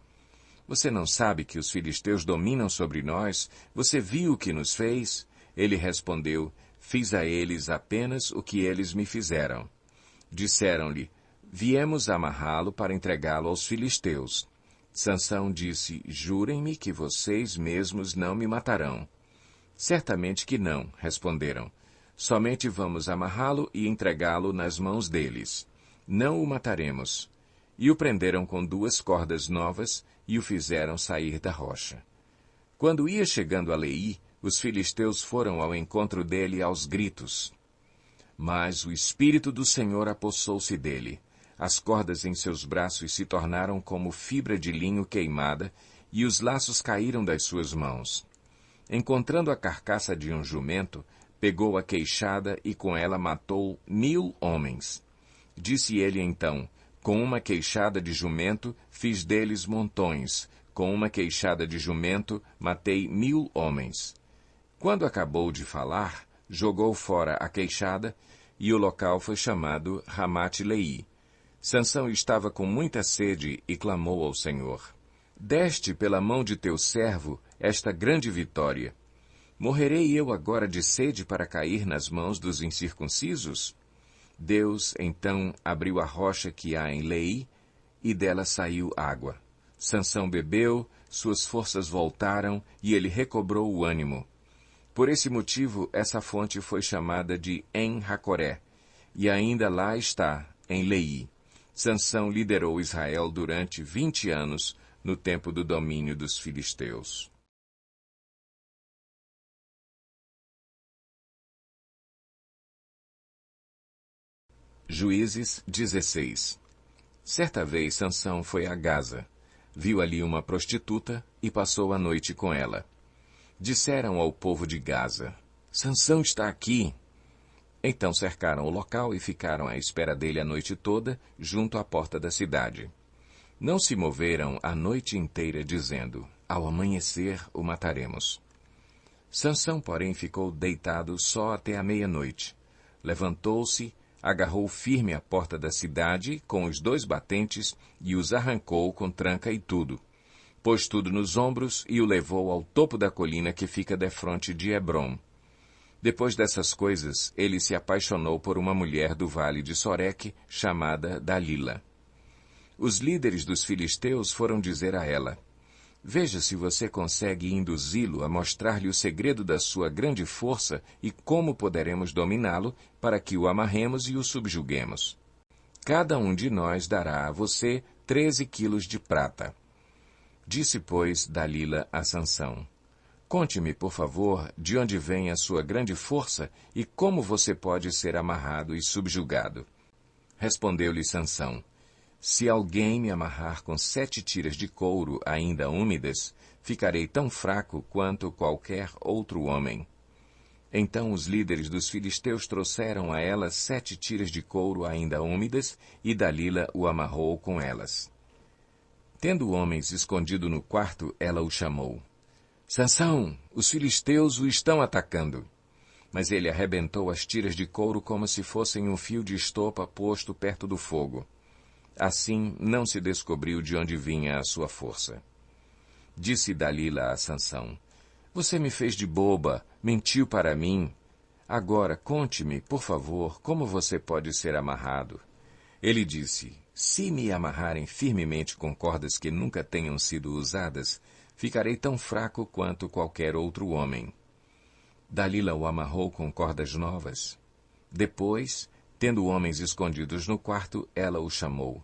Você não sabe que os filisteus dominam sobre nós? Você viu o que nos fez? Ele respondeu: Fiz a eles apenas o que eles me fizeram. Disseram-lhe: Viemos amarrá-lo para entregá-lo aos filisteus. Sansão disse: Jurem-me que vocês mesmos não me matarão. Certamente que não, responderam. Somente vamos amarrá-lo e entregá-lo nas mãos deles. Não o mataremos. E o prenderam com 2 cordas novas e o fizeram sair da rocha. Quando ia chegando a Leí, os filisteus foram ao encontro dele aos gritos. Mas o Espírito do Senhor apossou-se dele. As cordas em seus braços se tornaram como fibra de linho queimada, e os laços caíram das suas mãos. Encontrando a carcaça de um jumento, pegou a queixada e com ela matou 1.000 homens. Disse ele então: Com uma queixada de jumento fiz deles montões, com uma queixada de jumento matei 1.000 homens. Quando acabou de falar, jogou fora a queixada, e o local foi chamado Ramate-Leí. Sansão estava com muita sede e clamou ao Senhor: Deste pela mão de teu servo esta grande vitória. Morrerei eu agora de sede para cair nas mãos dos incircuncisos? Deus, então, abriu a rocha que há em Leí, e dela saiu água. Sansão bebeu, suas forças voltaram, e ele recobrou o ânimo. Por esse motivo, essa fonte foi chamada de En-Hacoré, e ainda lá está, em Leí. Sansão liderou Israel durante 20 anos, no tempo do domínio dos filisteus. Juízes 16. Certa vez Sansão foi a Gaza. Viu ali uma prostituta e passou a noite com ela. Disseram ao povo de Gaza: Sansão está aqui. Então cercaram o local e ficaram à espera dele a noite toda, junto à porta da cidade. Não se moveram a noite inteira, dizendo: Ao amanhecer o mataremos. Sansão, porém, ficou deitado só até a meia-noite. Levantou-se, agarrou firme a porta da cidade com os 2 batentes e os arrancou com tranca e tudo. Pôs tudo nos ombros e o levou ao topo da colina que fica defronte de Hebrom. Depois dessas coisas, ele se apaixonou por uma mulher do vale de Soreque, chamada Dalila. Os líderes dos filisteus foram dizer a ela: Veja se você consegue induzi-lo a mostrar-lhe o segredo da sua grande força e como poderemos dominá-lo para que o amarremos e o subjuguemos. Cada um de nós dará a você 13 quilos de prata. Disse, pois, Dalila a Sansão: Conte-me, por favor, de onde vem a sua grande força e como você pode ser amarrado e subjugado. Respondeu-lhe Sansão: Se alguém me amarrar com 7 tiras de couro ainda úmidas, ficarei tão fraco quanto qualquer outro homem. Então os líderes dos filisteus trouxeram a ela 7 tiras de couro ainda úmidas, e Dalila o amarrou com elas. Tendo homens escondido no quarto, ela o chamou. Sansão, os filisteus o estão atacando. Mas ele arrebentou as tiras de couro como se fossem um fio de estopa posto perto do fogo. Assim, não se descobriu de onde vinha a sua força. Disse Dalila a Sansão: Você me fez de boba, mentiu para mim. Agora, conte-me, por favor, como você pode ser amarrado. Ele disse: Se me amarrarem firmemente com cordas que nunca tenham sido usadas, ficarei tão fraco quanto qualquer outro homem. Dalila o amarrou com cordas novas. Depois, tendo homens escondidos no quarto, ela o chamou.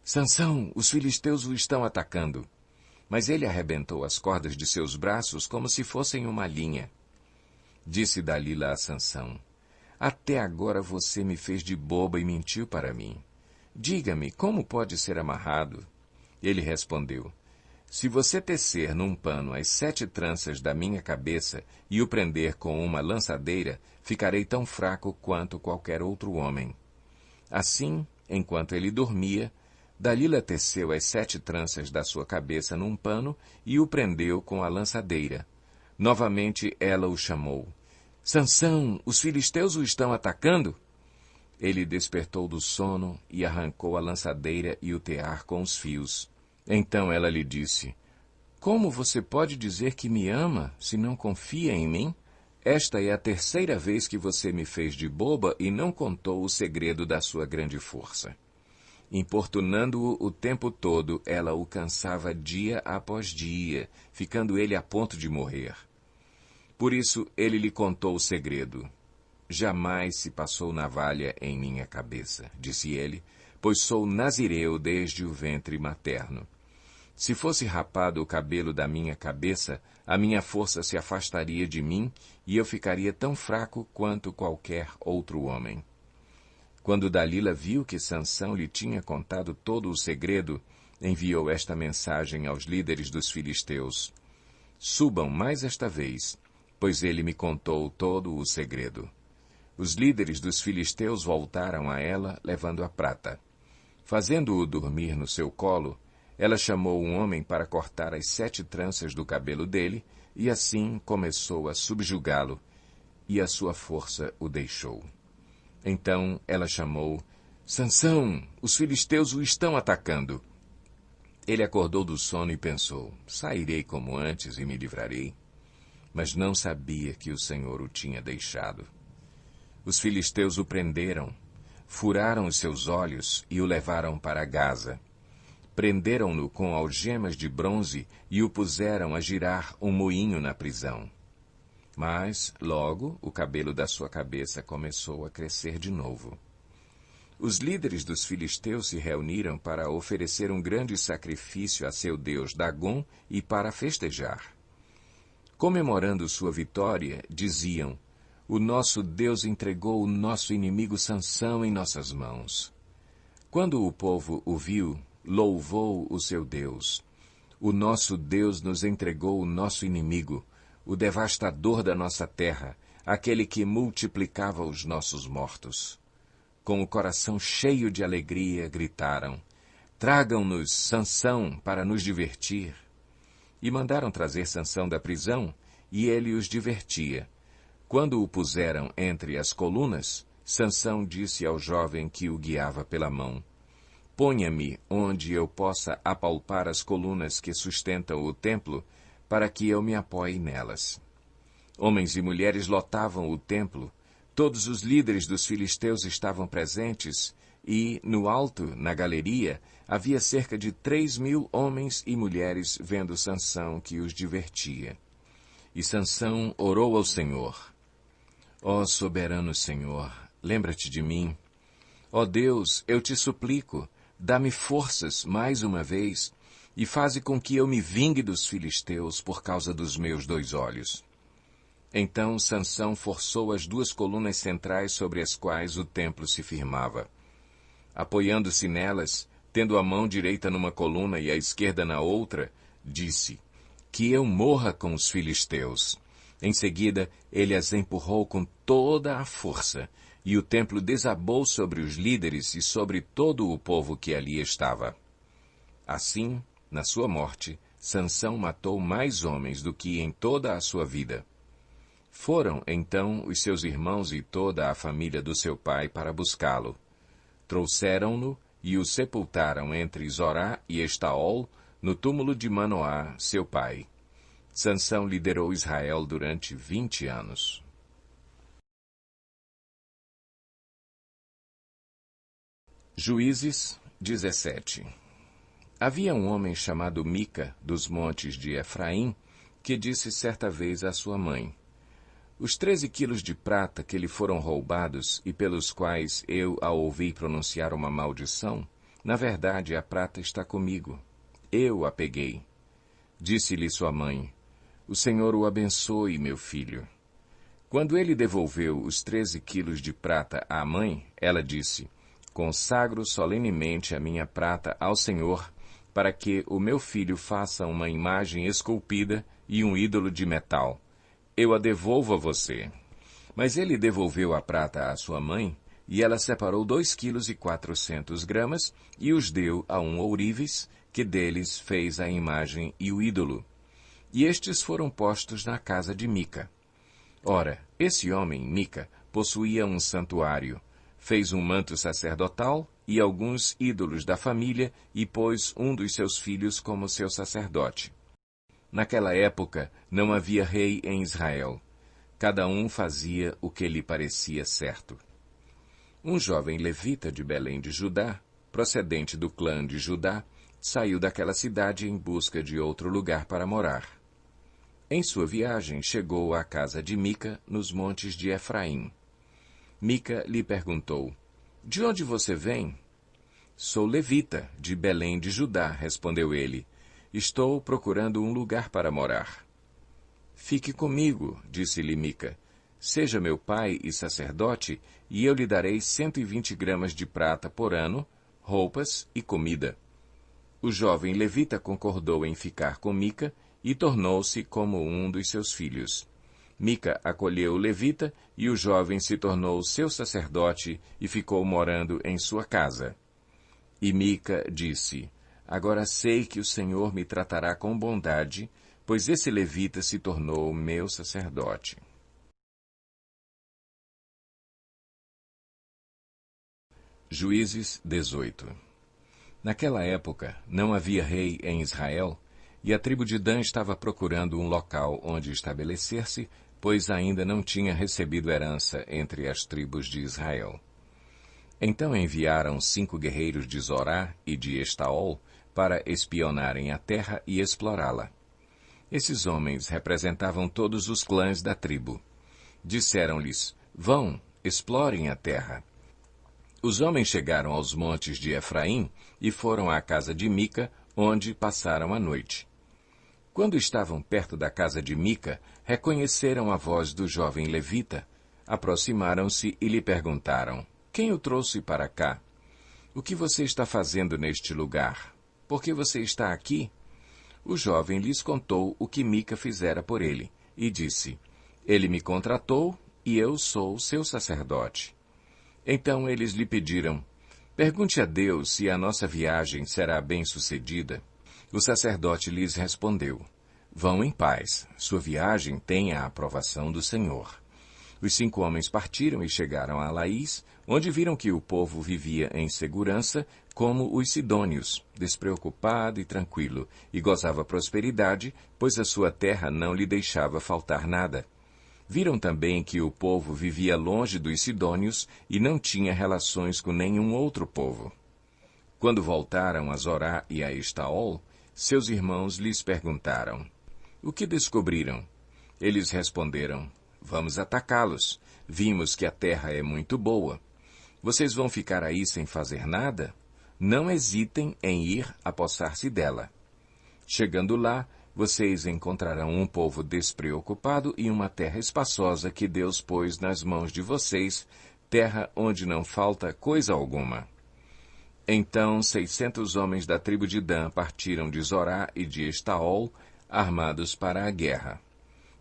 Sansão, os filisteus o estão atacando. Mas ele arrebentou as cordas de seus braços como se fossem uma linha. Disse Dalila a Sansão: Até agora você me fez de boba e mentiu para mim. Diga-me, como pode ser amarrado? Ele respondeu: Se você tecer num pano as 7 tranças da minha cabeça e o prender com uma lançadeira, ficarei tão fraco quanto qualquer outro homem. Assim, enquanto ele dormia, Dalila teceu as 7 tranças da sua cabeça num pano e o prendeu com a lançadeira. Novamente ela o chamou. Sansão, os filisteus o estão atacando? Ele despertou do sono e arrancou a lançadeira e o tear com os fios. Então ela lhe disse, como você pode dizer que me ama, se não confia em mim? Esta é a terceira vez que você me fez de boba e não contou o segredo da sua grande força. Importunando-o o tempo todo, ela o cansava dia após dia, ficando ele a ponto de morrer. Por isso ele lhe contou o segredo. Jamais se passou navalha em minha cabeça, disse ele, pois sou nazireu desde o ventre materno. Se fosse rapado o cabelo da minha cabeça, a minha força se afastaria de mim e eu ficaria tão fraco quanto qualquer outro homem. Quando Dalila viu que Sansão lhe tinha contado todo o segredo, enviou esta mensagem aos líderes dos filisteus. Subam mais esta vez, pois ele me contou todo o segredo. Os líderes dos filisteus voltaram a ela, levando a prata. Fazendo-o dormir no seu colo, ela chamou um homem para cortar as 7 tranças do cabelo dele, e assim começou a subjugá-lo, e a sua força o deixou. Então ela chamou, Sansão, os filisteus o estão atacando. Ele acordou do sono e pensou, sairei como antes e me livrarei. Mas não sabia que o Senhor o tinha deixado. Os filisteus o prenderam, furaram os seus olhos e o levaram para Gaza. Prenderam-no com algemas de bronze e o puseram a girar um moinho na prisão. Mas, logo, o cabelo da sua cabeça começou a crescer de novo. Os líderes dos filisteus se reuniram para oferecer um grande sacrifício a seu deus Dagom e para festejar. Comemorando sua vitória, diziam, o nosso Deus entregou o nosso inimigo Sansão em nossas mãos. Quando o povo o viu, louvou o seu Deus. O nosso Deus nos entregou o nosso inimigo, o devastador da nossa terra, aquele que multiplicava os nossos mortos. Com o coração cheio de alegria, gritaram, tragam-nos Sansão para nos divertir. E mandaram trazer Sansão da prisão, e ele os divertia. Quando o puseram entre as colunas, Sansão disse ao jovem que o guiava pela mão, ponha-me onde eu possa apalpar as colunas que sustentam o templo, para que eu me apoie nelas. Homens e mulheres lotavam o templo, todos os líderes dos filisteus estavam presentes, e, no alto, na galeria, havia cerca de 3.000 homens e mulheres vendo Sansão que os divertia. E Sansão orou ao Senhor. Ó soberano Senhor, lembra-te de mim. Ó Deus, eu te suplico, dá-me forças mais uma vez, e faze com que eu me vingue dos filisteus por causa dos meus 2 olhos. Então Sansão forçou as 2 colunas centrais sobre as quais o templo se firmava. Apoiando-se nelas, tendo a mão direita numa coluna e a esquerda na outra, disse, que eu morra com os filisteus. Em seguida, ele as empurrou com toda a força, e o templo desabou sobre os líderes e sobre todo o povo que ali estava. Assim, na sua morte, Sansão matou mais homens do que em toda a sua vida. Foram, então, os seus irmãos e toda a família do seu pai para buscá-lo. Trouxeram-no e o sepultaram entre Zorá e Estaol, no túmulo de Manoá, seu pai. Sansão liderou Israel durante 20 anos. Juízes 17. Havia um homem chamado Mica, dos montes de Efraim, que disse certa vez à sua mãe, os 13 quilos de prata que lhe foram roubados e pelos quais eu a ouvi pronunciar uma maldição, na verdade a prata está comigo. Eu a peguei. Disse-lhe sua mãe, o Senhor o abençoe, meu filho. Quando ele devolveu os 13 quilos de prata à mãe, ela disse, consagro solenemente a minha prata ao Senhor, para que o meu filho faça uma imagem esculpida e um ídolo de metal. Eu a devolvo a você. Mas ele devolveu a prata à sua mãe, e ela separou 2,4 kg e os deu a um ourives, que deles fez a imagem e o ídolo. E estes foram postos na casa de Mica. Ora, esse homem, Mica, possuía um santuário, fez um manto sacerdotal e alguns ídolos da família e pôs um dos seus filhos como seu sacerdote. Naquela época, não havia rei em Israel. Cada um fazia o que lhe parecia certo. Um jovem levita de Belém de Judá, procedente do clã de Judá, saiu daquela cidade em busca de outro lugar para morar. Em sua viagem, chegou à casa de Mica, nos montes de Efraim. Mica lhe perguntou, "De onde você vem?" "Sou levita, de Belém de Judá", respondeu ele. "Estou procurando um lugar para morar." "Fique comigo", disse-lhe Mica. "Seja meu pai e sacerdote, e eu lhe darei 120 gramas de prata por ano, roupas e comida." O jovem levita concordou em ficar com Mica e tornou-se como um dos seus filhos. Mica acolheu o levita e o jovem se tornou seu sacerdote e ficou morando em sua casa. E Mica disse, "Agora sei que o Senhor me tratará com bondade, pois esse levita se tornou meu sacerdote." Juízes 18. Naquela época, não havia rei em Israel, e a tribo de Dan estava procurando um local onde estabelecer-se, pois ainda não tinha recebido herança entre as tribos de Israel. Então enviaram 5 guerreiros de Zorá e de Estaol para espionarem a terra e explorá-la. Esses homens representavam todos os clãs da tribo. Disseram-lhes, "Vão, explorem a terra." Os homens chegaram aos montes de Efraim e foram à casa de Mica, onde passaram a noite. Quando estavam perto da casa de Mica, reconheceram a voz do jovem levita, aproximaram-se e lhe perguntaram, "Quem o trouxe para cá? O que você está fazendo neste lugar? Por que você está aqui?" O jovem lhes contou o que Mica fizera por ele, e disse, "Ele me contratou e eu sou seu sacerdote." Então eles lhe pediram, "Pergunte a Deus se a nossa viagem será bem-sucedida." O sacerdote lhes respondeu, "Vão em paz, sua viagem tem a aprovação do Senhor." Os 5 homens partiram e chegaram a Laís, onde viram que o povo vivia em segurança, como os sidônios, despreocupado e tranquilo, e gozava prosperidade, pois a sua terra não lhe deixava faltar nada. Viram também que o povo vivia longe dos sidônios e não tinha relações com nenhum outro povo. Quando voltaram a Zorá e a Estaol, seus irmãos lhes perguntaram, "O que descobriram?" Eles responderam, "Vamos atacá-los. Vimos que a terra é muito boa. Vocês vão ficar aí sem fazer nada? Não hesitem em ir apossar-se dela. Chegando lá, vocês encontrarão um povo despreocupado e uma terra espaçosa que Deus pôs nas mãos de vocês, terra onde não falta coisa alguma." Então 600 homens da tribo de Dan partiram de Zorá e de Estaol, armados para a guerra.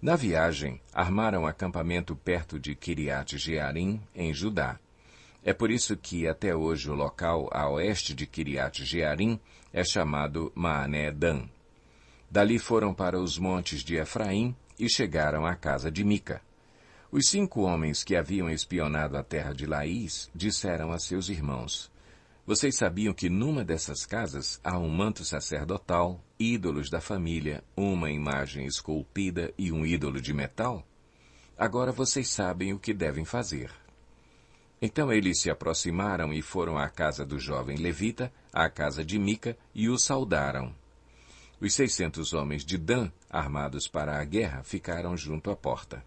Na viagem, armaram acampamento perto de Quiriate-Jearim, em Judá. É por isso que até hoje o local a oeste de Quiriate-Jearim é chamado Maané Dan. Dali foram para os montes de Efraim e chegaram à casa de Mica. Os 5 homens que haviam espionado a terra de Laís disseram a seus irmãos, "Vocês sabiam que numa dessas casas há um manto sacerdotal, ídolos da família, uma imagem esculpida e um ídolo de metal? Agora vocês sabem o que devem fazer." Então eles se aproximaram e foram à casa do jovem levita, à casa de Mica, e o saudaram. Os 600 homens de Dan, armados para a guerra, ficaram junto à porta.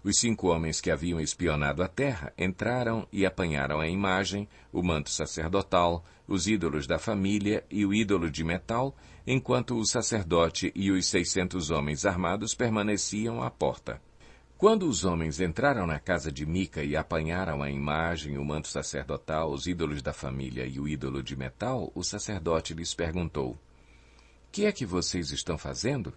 Os 5 homens que haviam espionado a terra entraram e apanharam a imagem, o manto sacerdotal, os ídolos da família e o ídolo de metal, enquanto o sacerdote e os 600 homens armados permaneciam à porta. Quando os homens entraram na casa de Mica e apanharam a imagem, o manto sacerdotal, os ídolos da família e o ídolo de metal, o sacerdote lhes perguntou, "Que é que vocês estão fazendo?"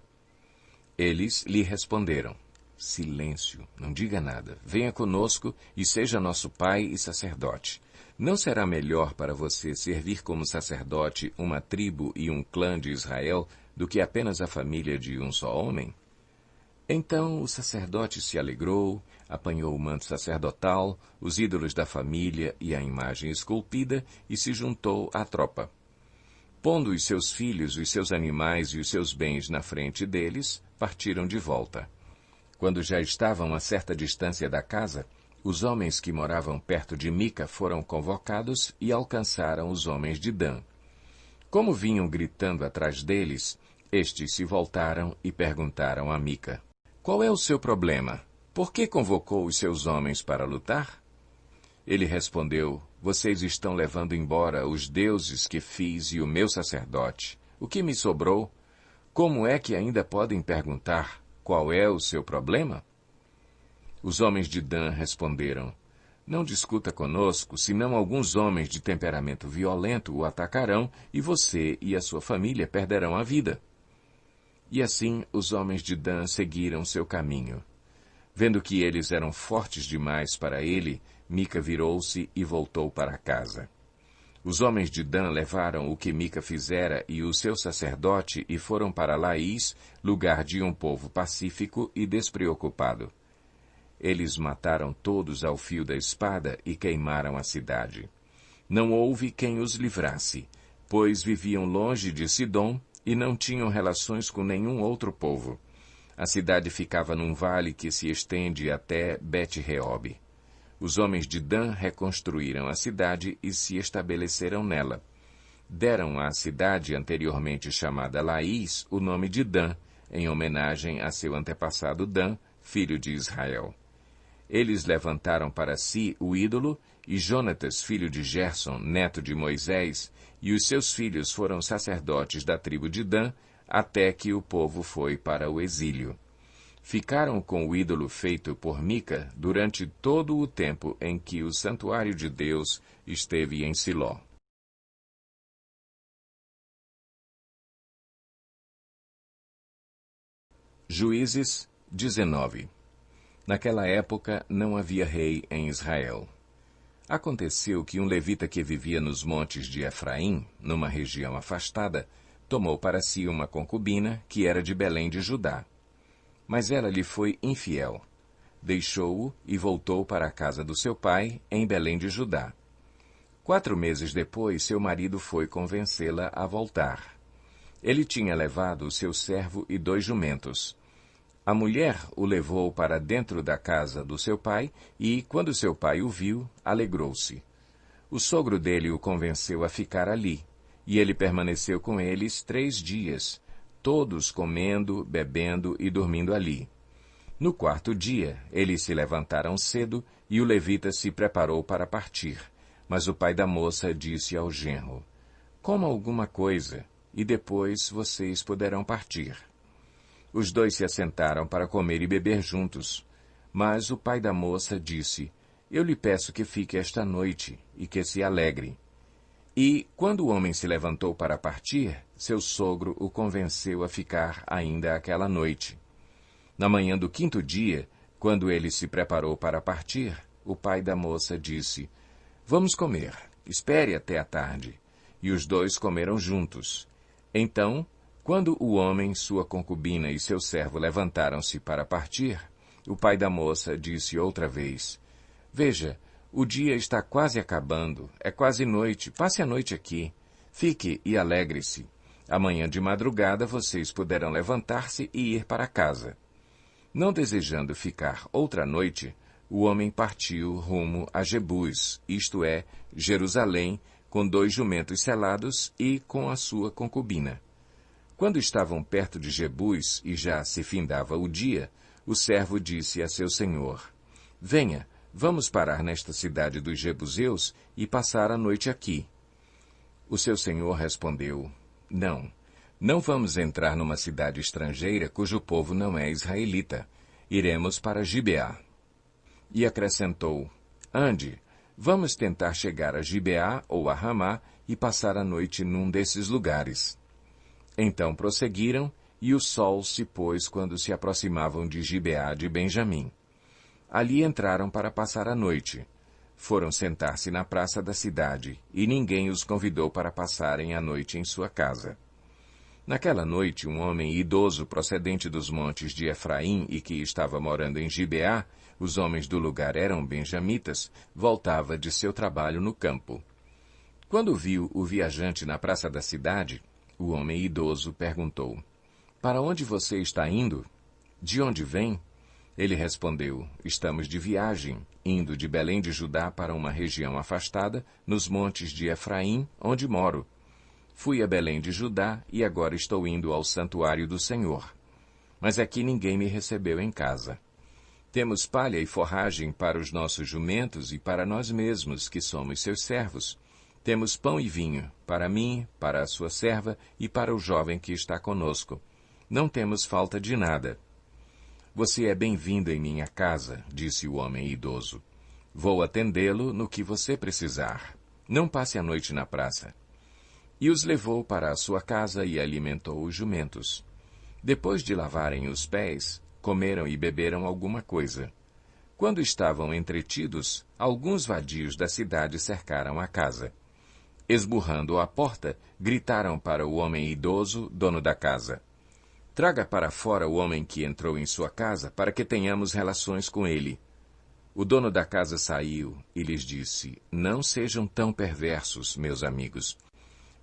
Eles lhe responderam, "Silêncio, não diga nada. Venha conosco e seja nosso pai e sacerdote. Não será melhor para você servir como sacerdote uma tribo e um clã de Israel do que apenas a família de um só homem?" Então o sacerdote se alegrou, apanhou o manto sacerdotal, os ídolos da família e a imagem esculpida e se juntou à tropa. Pondo os seus filhos, os seus animais e os seus bens na frente deles, partiram de volta. Quando já estavam a certa distância da casa, os homens que moravam perto de Mica foram convocados e alcançaram os homens de Dan. Como vinham gritando atrás deles, estes se voltaram e perguntaram a Mica: "Qual é o seu problema? Por que convocou os seus homens para lutar?" Ele respondeu: "Vocês estão levando embora os deuses que fiz e o meu sacerdote. O que me sobrou? Como é que ainda podem perguntar qual é o seu problema?" Os homens de Dan responderam: "Não discuta conosco, senão alguns homens de temperamento violento o atacarão e você e a sua família perderão a vida." E assim os homens de Dan seguiram seu caminho. Vendo que eles eram fortes demais para ele, Mica virou-se e voltou para casa. Os homens de Dan levaram o que Mica fizera e o seu sacerdote e foram para Laís, lugar de um povo pacífico e despreocupado. Eles mataram todos ao fio da espada e queimaram a cidade. Não houve quem os livrasse, pois viviam longe de Sidom e não tinham relações com nenhum outro povo. A cidade ficava num vale que se estende até Bet-Reob. Os homens de Dan reconstruíram a cidade e se estabeleceram nela. Deram à cidade anteriormente chamada Laís o nome de Dan, em homenagem a seu antepassado Dan, filho de Israel. Eles levantaram para si o ídolo, e Jonatas, filho de Gerson, neto de Moisés, e os seus filhos foram sacerdotes da tribo de Dan, até que o povo foi para o exílio. Ficaram com o ídolo feito por Mica durante todo o tempo em que o santuário de Deus esteve em Siló. Juízes 19. Naquela época não havia rei em Israel. Aconteceu que um levita que vivia nos montes de Efraim, numa região afastada, tomou para si uma concubina que era de Belém de Judá. Mas ela lhe foi infiel. Deixou-o e voltou para a casa do seu pai, em Belém de Judá. 4 meses depois, seu marido foi convencê-la a voltar. Ele tinha levado o seu servo e 2 jumentos. A mulher o levou para dentro da casa do seu pai e, quando seu pai o viu, alegrou-se. O sogro dele o convenceu a ficar ali, e ele permaneceu com eles 3 dias, todos comendo, bebendo e dormindo ali. No 4º dia, eles se levantaram cedo e o levita se preparou para partir. Mas o pai da moça disse ao genro: "Coma alguma coisa, e depois vocês poderão partir." Os 2 se assentaram para comer e beber juntos. Mas o pai da moça disse: "Eu lhe peço que fique esta noite e que se alegre." E, quando o homem se levantou para partir, seu sogro o convenceu a ficar ainda aquela noite. Na manhã do 5º dia, quando ele se preparou para partir, o pai da moça disse: "Vamos comer, espere até a tarde." E os 2 comeram juntos. Então, quando o homem, sua concubina e seu servo levantaram-se para partir, o pai da moça disse outra vez: "Veja, o dia está quase acabando, é quase noite, passe a noite aqui. Fique e alegre-se. Amanhã de madrugada vocês poderão levantar-se e ir para casa." Não desejando ficar outra noite, o homem partiu rumo a Jebus, isto é, Jerusalém, com 2 jumentos selados e com a sua concubina. Quando estavam perto de Jebus e já se findava o dia, o servo disse a seu senhor: "Venha, vamos parar nesta cidade dos Jebuseus e passar a noite aqui." O seu senhor respondeu: Não, não vamos entrar numa cidade estrangeira cujo povo não é israelita. Iremos para Gibeá." E acrescentou: "Ande, vamos tentar chegar a Gibeá ou a Ramá e passar a noite num desses lugares." Então prosseguiram, e o sol se pôs quando se aproximavam de Gibeá de Benjamim. Ali entraram para passar a noite. Foram sentar-se na praça da cidade, e ninguém os convidou para passarem a noite em sua casa. Naquela noite, um homem idoso procedente dos montes de Efraim e que estava morando em Gibeá, os homens do lugar eram benjamitas, voltava de seu trabalho no campo. Quando viu o viajante na praça da cidade, o homem idoso perguntou: "Para onde você está indo? De onde vem?" Ele respondeu: "Estamos de viagem, indo de Belém de Judá para uma região afastada, nos montes de Efraim, onde moro. Fui a Belém de Judá e agora estou indo ao santuário do Senhor. Mas aqui ninguém me recebeu em casa. Temos palha e forragem para os nossos jumentos e para nós mesmos, que somos seus servos. Temos pão e vinho, para mim, para a sua serva e para o jovem que está conosco. Não temos falta de nada." "Você é bem-vindo em minha casa", disse o homem idoso. "Vou atendê-lo no que você precisar. Não passe a noite na praça." E os levou para a sua casa e alimentou os jumentos. Depois de lavarem os pés, comeram e beberam alguma coisa. Quando estavam entretidos, alguns vadios da cidade cercaram a casa. Esburrando a porta, gritaram para o homem idoso, dono da casa: "Traga para fora o homem que entrou em sua casa, para que tenhamos relações com ele." O dono da casa saiu e lhes disse: "Não sejam tão perversos, meus amigos.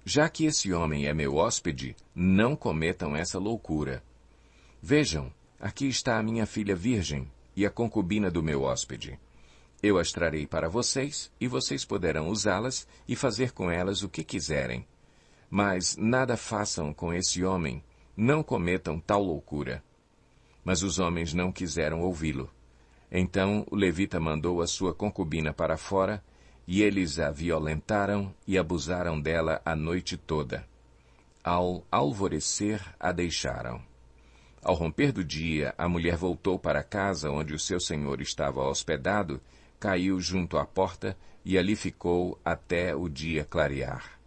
Já que esse homem é meu hóspede, não cometam essa loucura. Vejam, aqui está a minha filha virgem e a concubina do meu hóspede. Eu as trarei para vocês, e vocês poderão usá-las e fazer com elas o que quiserem. Mas nada façam com esse homem, não cometam tal loucura." Mas os homens não quiseram ouvi-lo. Então o levita mandou a sua concubina para fora, e eles a violentaram e abusaram dela a noite toda. Ao alvorecer, a deixaram. Ao romper do dia, a mulher voltou para casa onde o seu senhor estava hospedado, caiu junto à porta e ali ficou até o dia clarear.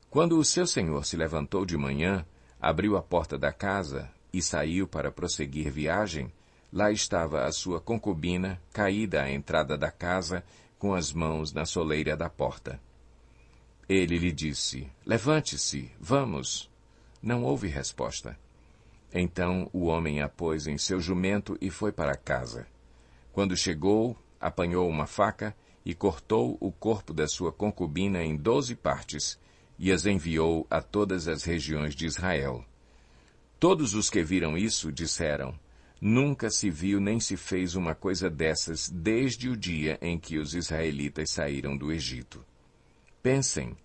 Quando o seu senhor se levantou de manhã, abriu a porta da casa e saiu para prosseguir viagem, lá estava a sua concubina, caída à entrada da casa, com as mãos na soleira da porta. Ele lhe disse: "Levante-se, vamos." Não houve resposta. Então o homem a pôs em seu jumento e foi para casa. Quando chegou, apanhou uma faca e cortou o corpo da sua concubina em 12 partes, e as enviou a todas as regiões de Israel. Todos os que viram isso disseram: "Nunca se viu nem se fez uma coisa dessas desde o dia em que os israelitas saíram do Egito." Pensem,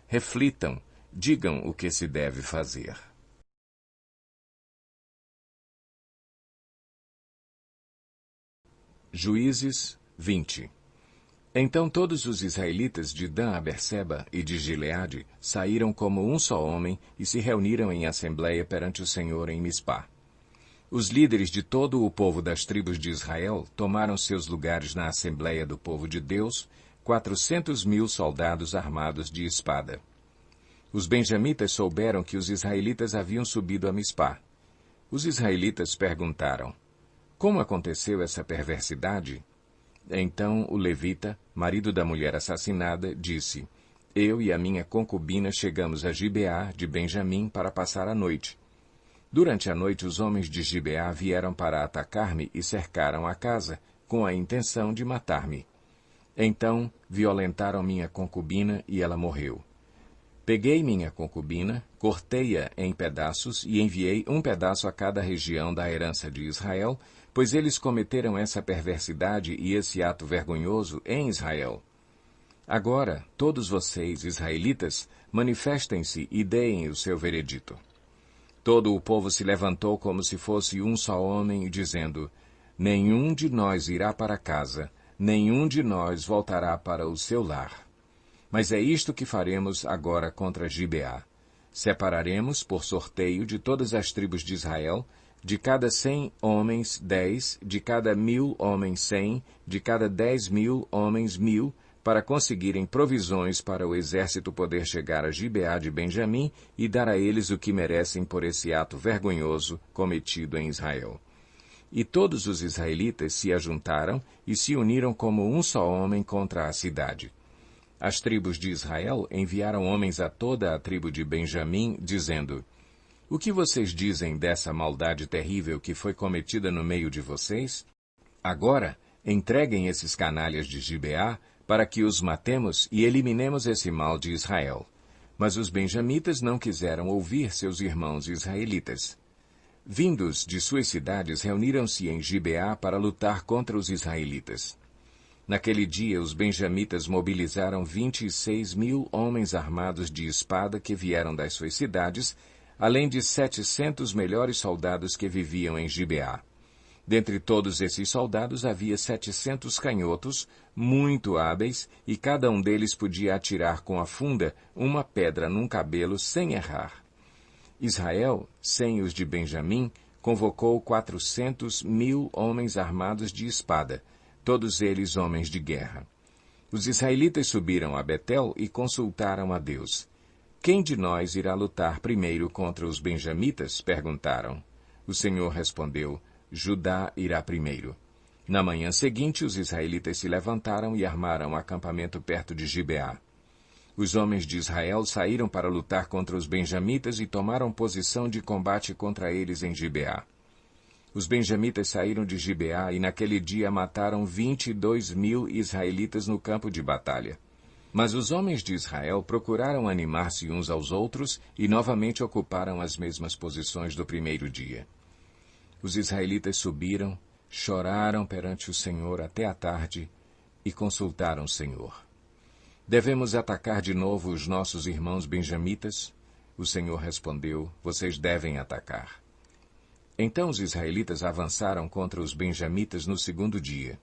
reflitam, digam o que se deve fazer. Juízes 20. Então todos os israelitas de Dan a Berseba e de Gileade saíram como um só homem e se reuniram em assembleia perante o Senhor em Mispá. Os líderes de todo o povo das tribos de Israel tomaram seus lugares na Assembleia do Povo de Deus, 400.000 soldados armados de espada. Os benjamitas souberam que os israelitas haviam subido a Mispá. Os israelitas perguntaram: "Como aconteceu essa perversidade?" Então o levita, marido da mulher assassinada, disse: "Eu e a minha concubina chegamos a Gibeá de Benjamim para passar a noite. Durante a noite, os homens de Gibeá vieram para atacar-me e cercaram a casa, com a intenção de matar-me. Então, violentaram minha concubina e ela morreu. Peguei minha concubina, cortei-a em pedaços e enviei um pedaço a cada região da herança de Israel, pois eles cometeram essa perversidade e esse ato vergonhoso em Israel. Agora, todos vocês, israelitas, manifestem-se e deem o seu veredito." Todo o povo se levantou como se fosse um só homem, dizendo: "Nenhum de nós irá para casa, nenhum de nós voltará para o seu lar. Mas é isto que faremos agora contra Gibeá. Separaremos, por sorteio, de todas as tribos de Israel, de cada 100 homens, 10, de cada 1.000 homens, 100, de cada 10.000 homens, 1.000, para conseguirem provisões para o exército poder chegar a Gibeá de Benjamim e dar a eles o que merecem por esse ato vergonhoso cometido em Israel." E todos os israelitas se ajuntaram e se uniram como um só homem contra a cidade. As tribos de Israel enviaram homens a toda a tribo de Benjamim, dizendo: O que vocês dizem dessa maldade terrível que foi cometida no meio de vocês? Agora, entreguem esses canalhas de Gibeá para que os matemos e eliminemos esse mal de Israel. Mas os benjamitas não quiseram ouvir seus irmãos israelitas. Vindos de suas cidades, reuniram-se em Gibeá para lutar contra os israelitas. Naquele dia, os benjamitas mobilizaram 26.000 homens armados de espada que vieram das suas cidades, além de 700 melhores soldados que viviam em Gibeá. Dentre todos esses soldados havia 700 canhotos, muito hábeis, e cada um deles podia atirar com a funda uma pedra num cabelo sem errar. Israel, sem os de Benjamim, convocou 400.000 homens armados de espada, todos eles homens de guerra. Os israelitas subiram a Betel e consultaram a Deus. Quem de nós irá lutar primeiro contra os benjamitas? Perguntaram. O Senhor respondeu, Judá irá primeiro. Na manhã seguinte, os israelitas se levantaram e armaram acampamento perto de Gibeá. Os homens de Israel saíram para lutar contra os benjamitas e tomaram posição de combate contra eles em Gibeá. Os benjamitas saíram de Gibeá e naquele dia mataram 22.000 israelitas no campo de batalha. Mas os homens de Israel procuraram animar-se uns aos outros e novamente ocuparam as mesmas posições do primeiro dia. Os israelitas subiram, choraram perante o Senhor até a tarde e consultaram o Senhor. Devemos atacar de novo os nossos irmãos benjamitas? O Senhor respondeu, vocês devem atacar. Então os israelitas avançaram contra os benjamitas no segundo dia.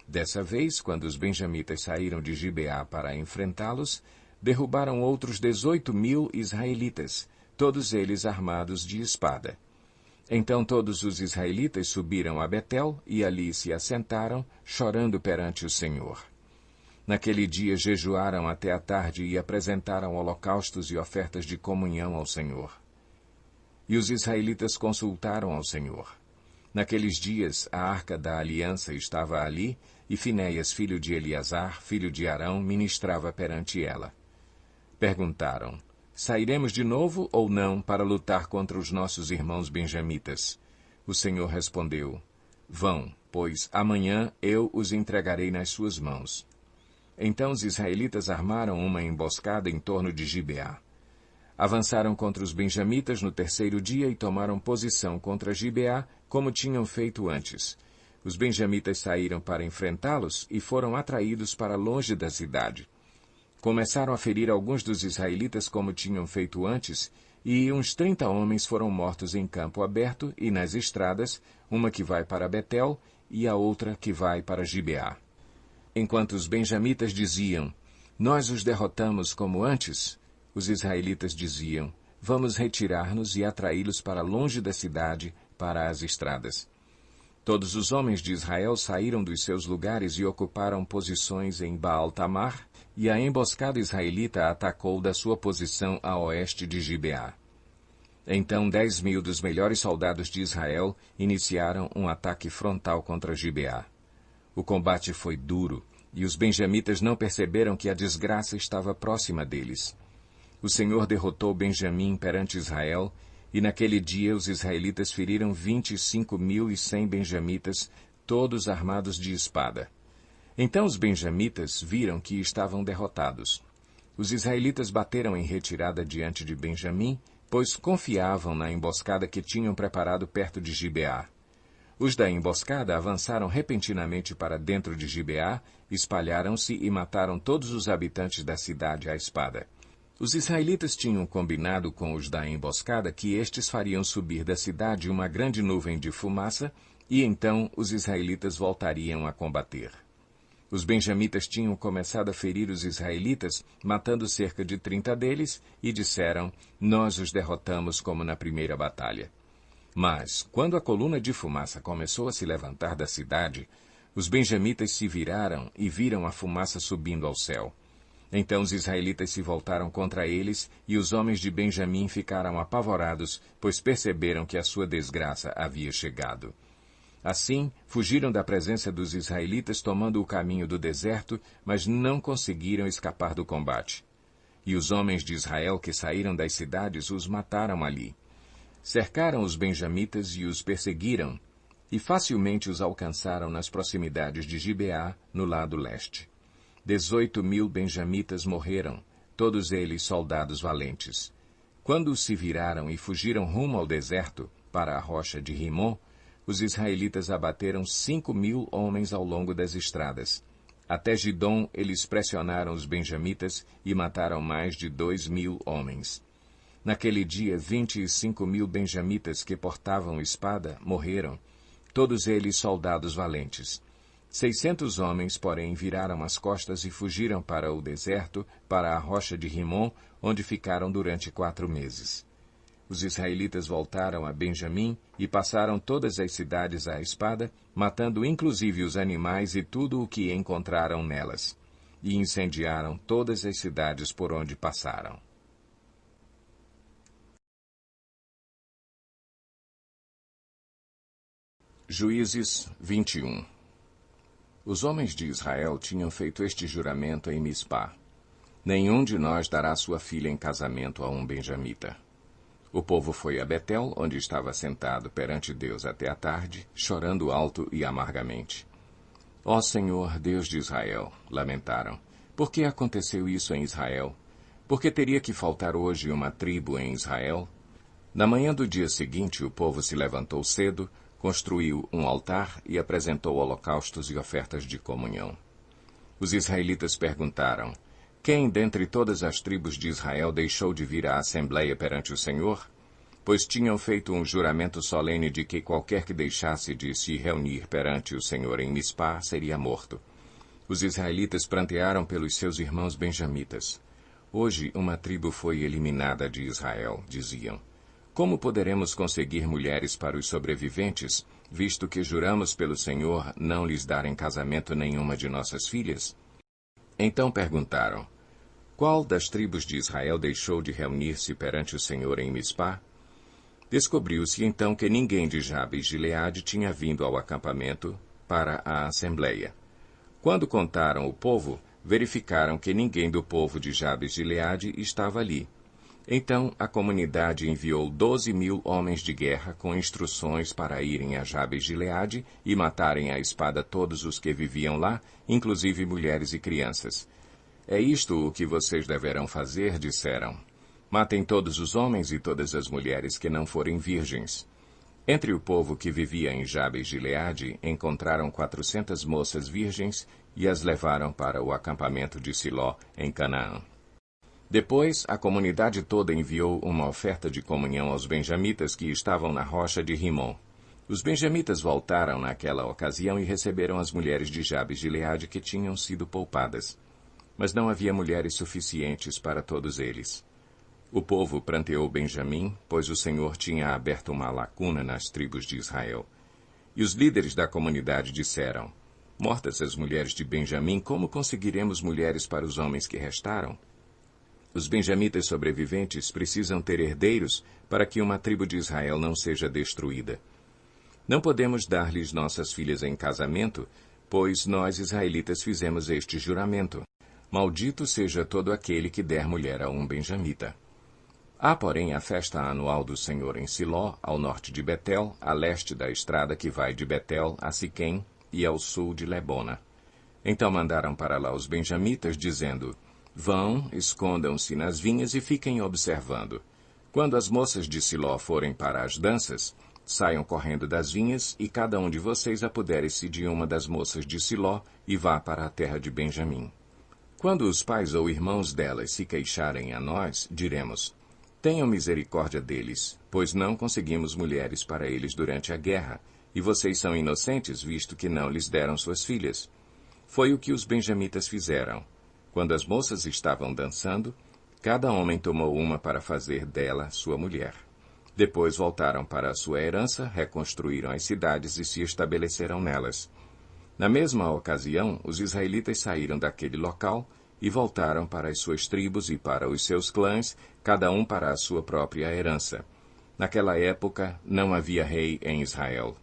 Dessa vez, quando os benjamitas saíram de Gibeá para enfrentá-los, derrubaram outros 18.000 israelitas, todos eles armados de espada. Então todos os israelitas subiram a Betel e ali se assentaram, chorando perante o Senhor. Naquele dia jejuaram até a tarde e apresentaram holocaustos e ofertas de comunhão ao Senhor. E os israelitas consultaram ao Senhor. Naqueles dias, a arca da aliança estava ali, e Finéias, filho de Eleazar, filho de Arão, ministrava perante ela. Perguntaram, sairemos de novo ou não para lutar contra os nossos irmãos benjamitas? O Senhor respondeu, vão, pois amanhã eu os entregarei nas suas mãos. Então os israelitas armaram uma emboscada em torno de Gibeá. Avançaram contra os benjamitas no terceiro dia e tomaram posição contra Gibeá, como tinham feito antes. Os benjamitas saíram para enfrentá-los e foram atraídos para longe da cidade. Começaram a ferir alguns dos israelitas como tinham feito antes, e uns 30 homens foram mortos em campo aberto e nas estradas, uma que vai para Betel e a outra que vai para Gibeá. Enquanto os benjamitas diziam, nós os derrotamos como antes, os israelitas diziam, vamos retirar-nos e atraí-los para longe da cidade, para as estradas. Todos os homens de Israel saíram dos seus lugares e ocuparam posições em Baal-Tamar, e a emboscada israelita atacou da sua posição a oeste de Gibeá. Então 10.000 dos melhores soldados de Israel iniciaram um ataque frontal contra Gibeá. O combate foi duro, e os benjamitas não perceberam que a desgraça estava próxima deles. O Senhor derrotou Benjamim perante Israel, e naquele dia os israelitas feriram 25.100 benjamitas, todos armados de espada. Então os benjamitas viram que estavam derrotados. Os israelitas bateram em retirada diante de Benjamim, pois confiavam na emboscada que tinham preparado perto de Gibeá. Os da emboscada avançaram repentinamente para dentro de Gibeá, espalharam-se e mataram todos os habitantes da cidade à espada. Os israelitas tinham combinado com os da emboscada que estes fariam subir da cidade uma grande nuvem de fumaça, e então os israelitas voltariam a combater. Os benjamitas tinham começado a ferir os israelitas, matando cerca de 30 deles, e disseram, nós os derrotamos como na primeira batalha. Mas, quando a coluna de fumaça começou a se levantar da cidade, os benjamitas se viraram e viram a fumaça subindo ao céu. Então os israelitas se voltaram contra eles, e os homens de Benjamim ficaram apavorados, pois perceberam que a sua desgraça havia chegado. Assim, fugiram da presença dos israelitas tomando o caminho do deserto, mas não conseguiram escapar do combate. E os homens de Israel que saíram das cidades os mataram ali. Cercaram os benjamitas e os perseguiram, e facilmente os alcançaram nas proximidades de Gibeá, no lado leste. 18.000 benjamitas morreram, todos eles soldados valentes. Quando se viraram e fugiram rumo ao deserto, para a rocha de Rimon, os israelitas abateram 5.000 homens ao longo das estradas. Até Gidom eles pressionaram os benjamitas e mataram mais de 2.000 homens. Naquele dia, 25.000 benjamitas que portavam espada morreram, todos eles soldados valentes. 600 homens, porém, viraram as costas e fugiram para o deserto, para a rocha de Rimon, onde ficaram durante 4 meses. Os israelitas voltaram a Benjamim e passaram todas as cidades à espada, matando inclusive os animais e tudo o que encontraram nelas, e incendiaram todas as cidades por onde passaram. Juízes 21. Os homens de Israel tinham feito este juramento em Mispá: nenhum de nós dará sua filha em casamento a um benjamita. O povo foi a Betel, onde estava sentado perante Deus até a tarde, chorando alto e amargamente. Ó Senhor, Deus de Israel, lamentaram, por que aconteceu isso em Israel? Por que teria que faltar hoje uma tribo em Israel? Na manhã do dia seguinte, o povo se levantou cedo, construiu um altar e apresentou holocaustos e ofertas de comunhão. Os israelitas perguntaram: quem dentre todas as tribos de Israel deixou de vir à assembleia perante o Senhor? Pois tinham feito um juramento solene de que qualquer que deixasse de se reunir perante o Senhor em Mispá seria morto. Os israelitas prantearam pelos seus irmãos benjamitas. Hoje uma tribo foi eliminada de Israel, diziam. Como poderemos conseguir mulheres para os sobreviventes, visto que juramos pelo Senhor não lhes dar em casamento nenhuma de nossas filhas? Então perguntaram: qual das tribos de Israel deixou de reunir-se perante o Senhor em Mispá? Descobriu-se então que ninguém de Jabes de Gileade tinha vindo ao acampamento para a assembleia. Quando contaram o povo, verificaram que ninguém do povo de Jabes de Gileade estava ali. Então a comunidade enviou 12.000 homens de guerra com instruções para irem a Jabes de Gileade e matarem à espada todos os que viviam lá, inclusive mulheres e crianças. É isto o que vocês deverão fazer, disseram. Matem todos os homens e todas as mulheres que não forem virgens. Entre o povo que vivia em Jabes de Gileade, encontraram 400 moças virgens e as levaram para o acampamento de Siló, em Canaã. Depois, a comunidade toda enviou uma oferta de comunhão aos benjamitas que estavam na rocha de Rimon. Os benjamitas voltaram naquela ocasião e receberam as mulheres de Jabes de Gileade que tinham sido poupadas. Mas não havia mulheres suficientes para todos eles. O povo pranteou Benjamim, pois o Senhor tinha aberto uma lacuna nas tribos de Israel. E os líderes da comunidade disseram: mortas as mulheres de Benjamim, como conseguiremos mulheres para os homens que restaram? Os benjamitas sobreviventes precisam ter herdeiros para que uma tribo de Israel não seja destruída. Não podemos dar-lhes nossas filhas em casamento, pois nós israelitas fizemos este juramento: maldito seja todo aquele que der mulher a um benjamita. Há, porém, a festa anual do Senhor em Siló, ao norte de Betel, a leste da estrada que vai de Betel a Siquém e ao sul de Lebona. Então mandaram para lá os benjamitas, dizendo: vão, escondam-se nas vinhas e fiquem observando. Quando as moças de Siló forem para as danças, saiam correndo das vinhas, e cada um de vocês apodere-se de uma das moças de Siló e vá para a terra de Benjamim. Quando os pais ou irmãos delas se queixarem a nós, diremos: tenham misericórdia deles, pois não conseguimos mulheres para eles durante a guerra, e vocês são inocentes, visto que não lhes deram suas filhas. Foi o que os benjamitas fizeram. Quando as moças estavam dançando, cada homem tomou uma para fazer dela sua mulher. Depois voltaram para a sua herança, reconstruíram as cidades e se estabeleceram nelas. Na mesma ocasião, os israelitas saíram daquele local e voltaram para as suas tribos e para os seus clãs, cada um para a sua própria herança. Naquela época, não havia rei em Israel.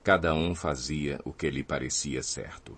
Cada um fazia o que lhe parecia certo.